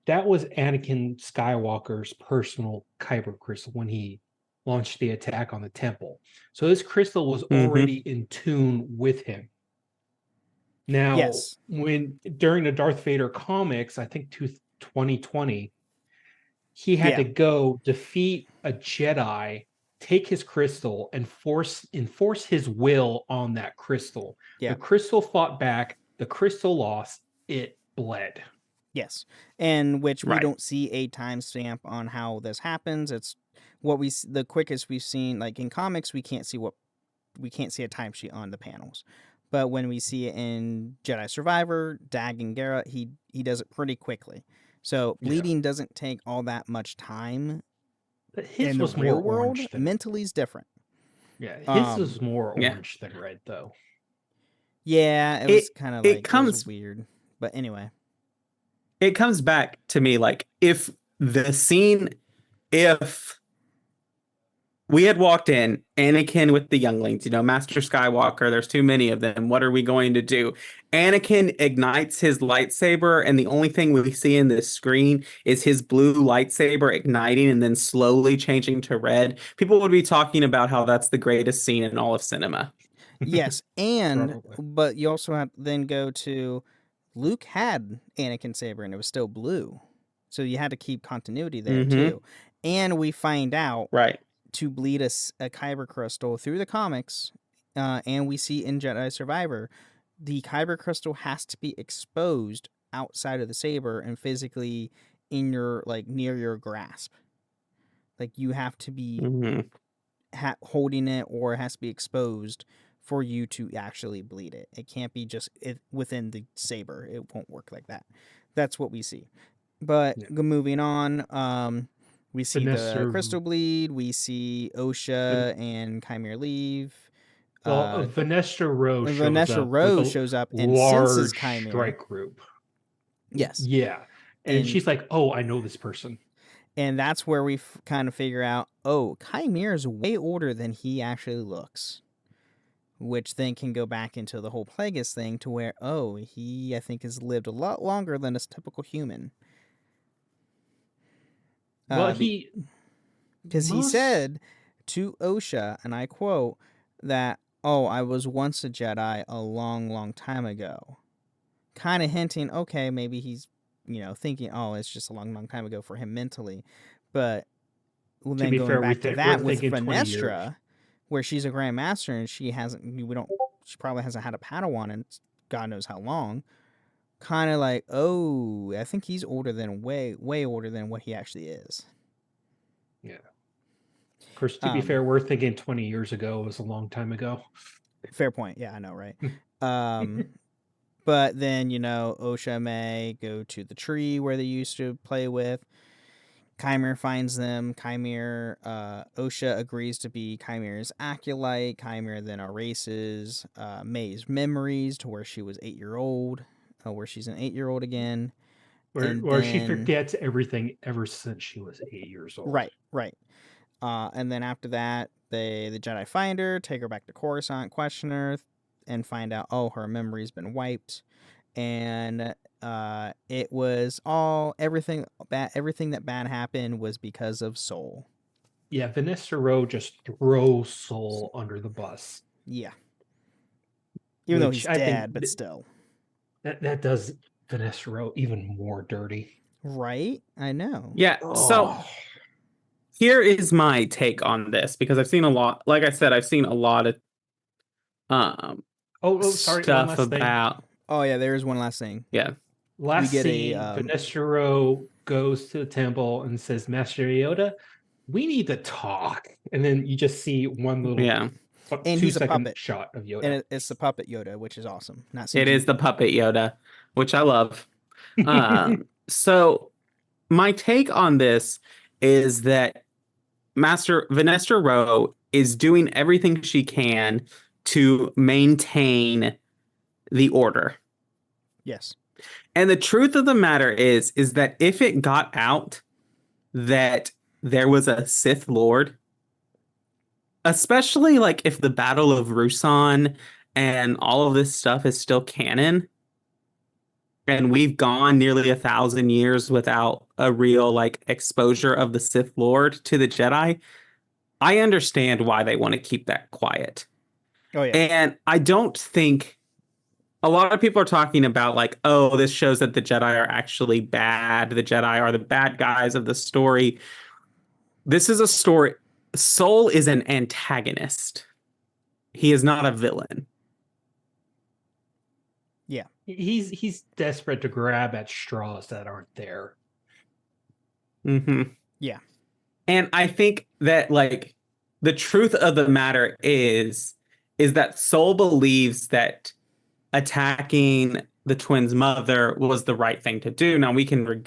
was Anakin Skywalker's personal kyber crystal when he launched the attack on the temple. So this crystal was already in tune with him. Now, when during the Darth Vader comics, I think 2020, he had to go defeat a Jedi, take his crystal, and enforce his will on that crystal. The crystal fought back. The crystal lost. It bled. Yes, and which we don't see a timestamp on how this happens. It's what the quickest we've seen. Like in comics, we can't see a timesheet on the panels. But when we see it in Jedi Survivor, Dag and Garrett, he does it pretty quickly. So bleeding doesn't take all that much time. But his in was the real more world. orange than, Mentally is different. Yeah, his is more orange than red, though. Yeah, it was kind of like it was weird. But anyway, it comes back to me like if we had walked in, Anakin with the younglings, Master Skywalker, there's too many of them. What are we going to do? Anakin ignites his lightsaber, and the only thing we see in this screen is his blue lightsaber igniting and then slowly changing to red. People would be talking about how that's the greatest scene in all of cinema. Yes, but you also have to then go to Luke had Anakin's saber and it was still blue. So you had to keep continuity there too. And we find out to bleed a kyber crystal through the comics, and we see in Jedi Survivor, the kyber crystal has to be exposed outside of the saber and physically in your near your grasp. Like you have to be holding it, or it has to be exposed for you to actually bleed it. It can't be just within the saber. It won't work like that. That's what we see. But moving on, We see Vanessa, the crystal bleed. We see Osha and Chimera leave. Vanessa Rowe Vanessa Rowe shows up and senses large Chimera. strike group. Yes. Yeah. And she's like, oh, I know this person. And that's where we kind of figure out, oh, Chimera's way older than he actually looks. Which then can go back into the whole Plagueis thing to where, oh, he, I think, has lived a lot longer than a typical human. Well, because he said to Osha, and I quote, that, oh, I was once a Jedi a long, long time ago. Kind of hinting, okay, maybe he's, thinking, oh, it's just a long, long time ago for him mentally. But then going back to that with Venestra, where she's a Grand Master and she probably hasn't had a Padawan in God knows how long. Kind of like, oh, I think he's way, way older than what he actually is. Yeah. Of course, to be fair, we're thinking 20 years ago was a long time ago. Fair point. Yeah, I know, right? But then, Osha and May go to the tree where they used to play with. Chimera finds them. Osha agrees to be Chimera's acolyte. Chimera then erases May's memories to where she was 8-year-old, where she's an 8-year-old again. Or she forgets everything ever since she was 8 years old. Right. And then after that, the Jedi find her, take her back to Coruscant, question her, and find out, oh, her memory's been wiped. And it was everything that bad happened was because of Soul. Yeah, Vanessa Rowe just throws Soul under the bus. Yeah. Even though he's dead, but still. That does Vanessa Rowe even more dirty. Right? I know. Yeah, so here is my take on this, because I've seen a lot, like I said, I've seen a lot of sorry, stuff about... Oh, yeah, there is one last thing. Yeah. Last scene, Vanessa Rowe goes to the temple and says, Master Yoda, we need to talk. And then you just see one little and he's a 2-second puppet shot of Yoda. And it's the puppet Yoda, which is awesome. It is the puppet Yoda, which I love. So my take on this is that Master Vanessa Rowe is doing everything she can to maintain the order. Yes. And the truth of the matter is that if it got out that there was a Sith Lord, especially like if the Battle of Rusan and all of this stuff is still canon, and we've gone nearly 1,000 years without a real like exposure of the Sith Lord to the Jedi, I understand why they want to keep that quiet. Oh yeah. And I don't think a lot of people are talking about like, oh, this shows that the Jedi are actually bad. The Jedi are the bad guys of the story. This is a story. Soul is an antagonist. He is not a villain. Yeah. He's desperate to grab at straws that aren't there. Mm-hmm. Yeah. And I think that like the truth of the matter is that Soul believes that attacking the twins' mother was the right thing to do. Now we can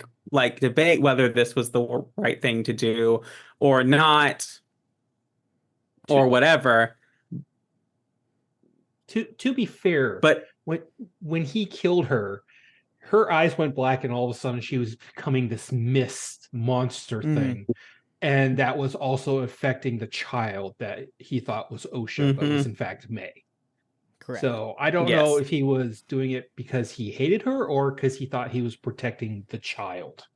debate whether this was the right thing to do or not, or whatever. To be fair, but when he killed her, her eyes went black, and all of a sudden she was becoming this mist monster thing, and that was also affecting the child that he thought was Osha, but was in fact May. Correct. So I don't know if he was doing it because he hated her or because he thought he was protecting the child.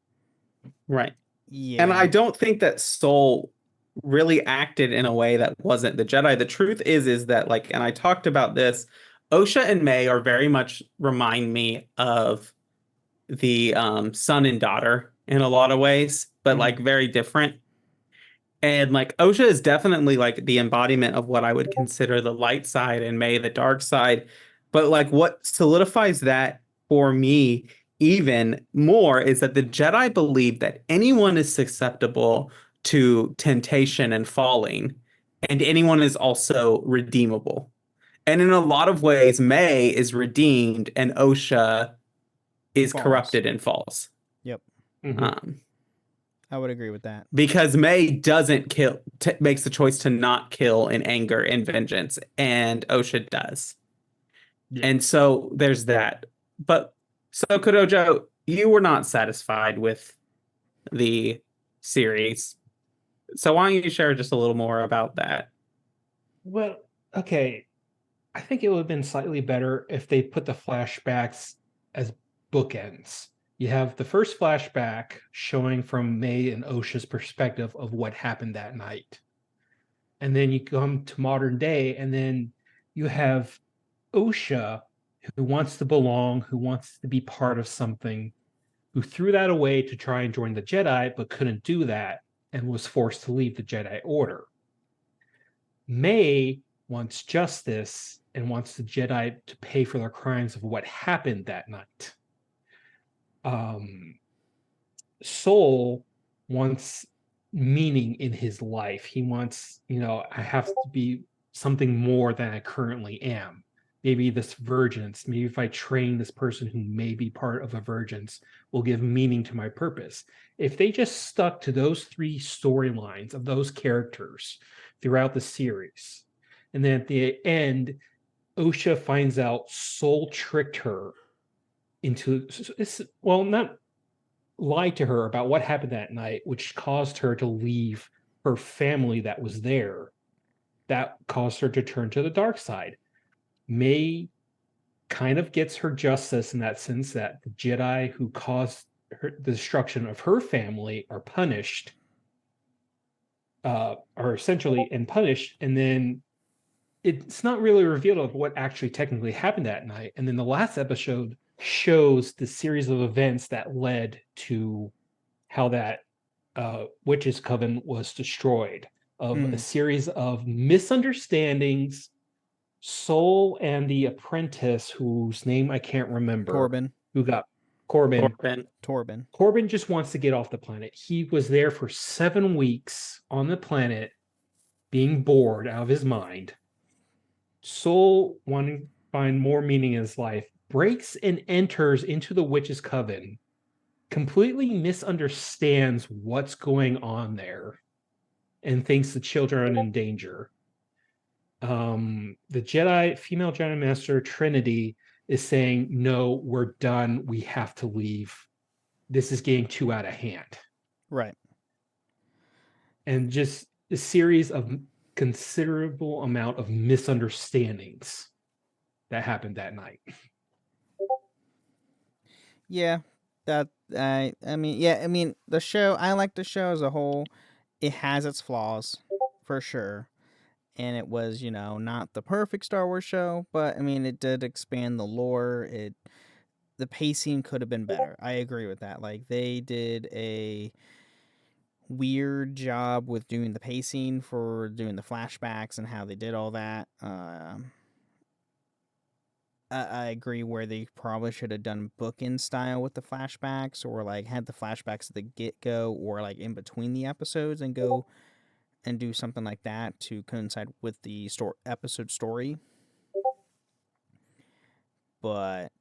Right. Yeah. And I don't think that Soul really acted in a way that wasn't the Jedi. The truth is that like, and I talked about this, Osha and May are very much remind me of the son and daughter in a lot of ways, but like very different. And like Osha is definitely like the embodiment of what I would consider the light side and May the dark side. But like what solidifies that for me even more is that the Jedi believe that anyone is susceptible to temptation and falling, and anyone is also redeemable. And in a lot of ways, May is redeemed and Osha is corrupted and falls. Yep. I would agree with that. Because May doesn't kill, makes the choice to not kill in anger and vengeance, and Osha does. Yeah. And so there's that. But so Kodojo, you were not satisfied with the series. So why don't you share just a little more about that? Well, okay. I think it would have been slightly better if they put the flashbacks as bookends. You have the first flashback showing from May and Osha's perspective of what happened that night. And then you come to modern day, and then you have Osha, who wants to belong, who wants to be part of something, who threw that away to try and join the Jedi, but couldn't do that and was forced to leave the Jedi Order. May wants justice and wants the Jedi to pay for their crimes of what happened that night. Soul wants meaning in his life. He wants, I have to be something more than I currently am. Maybe this vergence, maybe if I train this person who may be part of a vergence, will give meaning to my purpose. If they just stuck to those 3 storylines of those characters throughout the series, and then at the end, Osha finds out Soul tricked her into, not lied to her about what happened that night, which caused her to leave her family that was there. That caused her to turn to the dark side. May kind of gets her justice in that sense that the Jedi who caused the destruction of her family are punished, are essentially punished, and then it's not really revealed of what actually technically happened that night. And then the last episode shows the series of events that led to how that witch's coven was destroyed, of a series of misunderstandings. Soul and the apprentice, whose name I can't remember, Corbin just wants to get off the planet. He was there for 7 weeks on the planet, being bored out of his mind. Soul, wanting to find more meaning in his life, breaks and enters into the witch's coven, completely misunderstands what's going on there, and thinks the children are in danger. The female Jedi Master Trinity is saying, no, we're done. We have to leave. This is getting too out of hand. Right. And just a series of considerable amount of misunderstandings that happened that night. Yeah, I mean the show, I like the show as a whole. It has its flaws for sure. And it was, not the perfect Star Wars show, but I mean it did expand the lore. The pacing could have been better. I agree with that. Like, they did a weird job with doing the pacing for doing the flashbacks and how they did all that. I agree where they probably should have done bookend style with the flashbacks, or like had the flashbacks at the get-go, or like in between the episodes, and go and do something like that to coincide with the episode story. But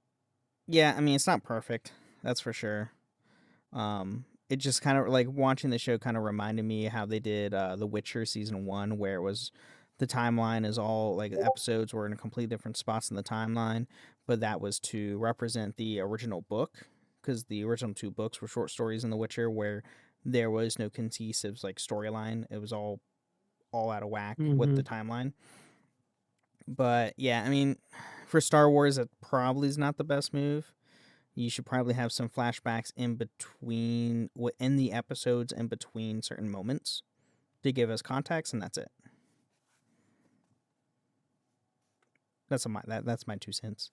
yeah, I mean, it's not perfect, that's for sure. It just kind of, like, watching the show kind of reminded me how they did The Witcher season 1, where it was, the timeline is all, like, the episodes were in completely different spots in the timeline, but that was to represent the original book, because the original 2 books were short stories in The Witcher, where there was no cohesive, like, storyline. It was all out of whack with the timeline. But yeah, I mean, for Star Wars, it probably is not the best move. You should probably have some flashbacks in the episodes, in between certain moments, to give us context, and that's it. That's my 2 cents.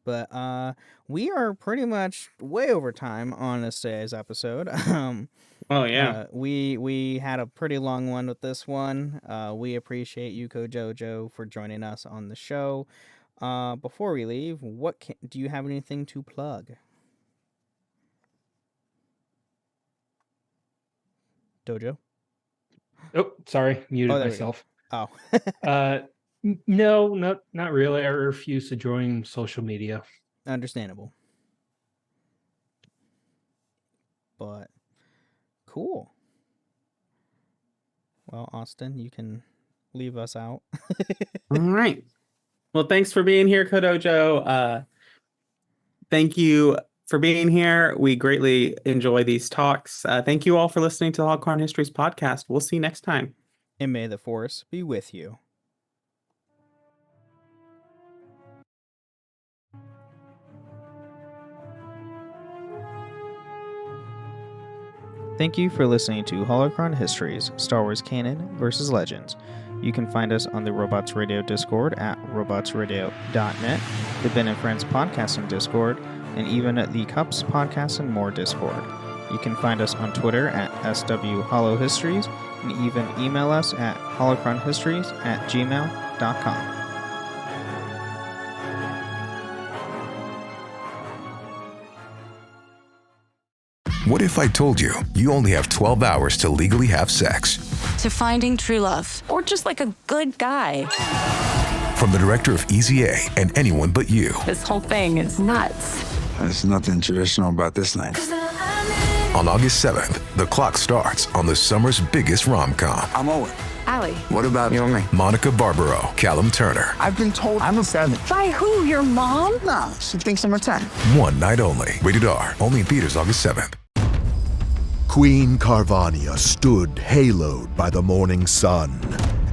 But we are pretty much way over time on today's episode. Oh yeah. We had a pretty long one with this one. We appreciate you, Kojojo, for joining us on the show. Before we leave, do you have anything to plug? Dojo? Oh, sorry, muted myself. Oh. No, not really. I refuse to join social media. Understandable. but cool. Well, Austin, you can leave us out. All right. Well, thanks for being here, Kodojo. Thank you for being here. We greatly enjoy these talks. Thank you all for listening to the Holocron Histories podcast. We'll see you next time. And may the Force be with you. Thank you for listening to Holocron Histories, Star Wars Canon vs. Legends. You can find us on the Robots Radio Discord at robotsradio.net, the Ben and Friends Podcasting Discord, and even at the Cups Podcast and More Discord. You can find us on Twitter at SWHoloHistories, and even email us at holocronhistories@gmail.com. What if I told you you only have 12 hours to legally have sex? To finding true love. Or just like a good guy. From the director of Easy A and Anyone But You. This whole thing is nuts. There's nothing traditional about this night. On August 7th, the clock starts on the summer's biggest rom-com. I'm Owen. Allie. What about you and me? Monica Barbaro, Callum Turner. I've been told I'm a 7. By who? Your mom? Nah, she thinks I'm a 10. One night only. Rated R. Only in theaters August 7th. Queen Carvania stood haloed by the morning sun.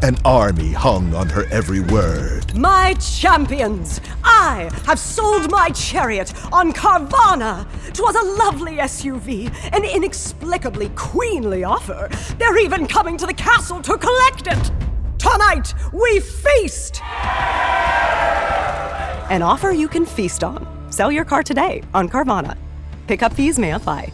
An army hung on her every word. My champions, I have sold my chariot on Carvana. 'Twas a lovely SUV, an inexplicably queenly offer. They're even coming to the castle to collect it. Tonight, we feast! An offer you can feast on. Sell your car today on Carvana. Pickup fees may apply.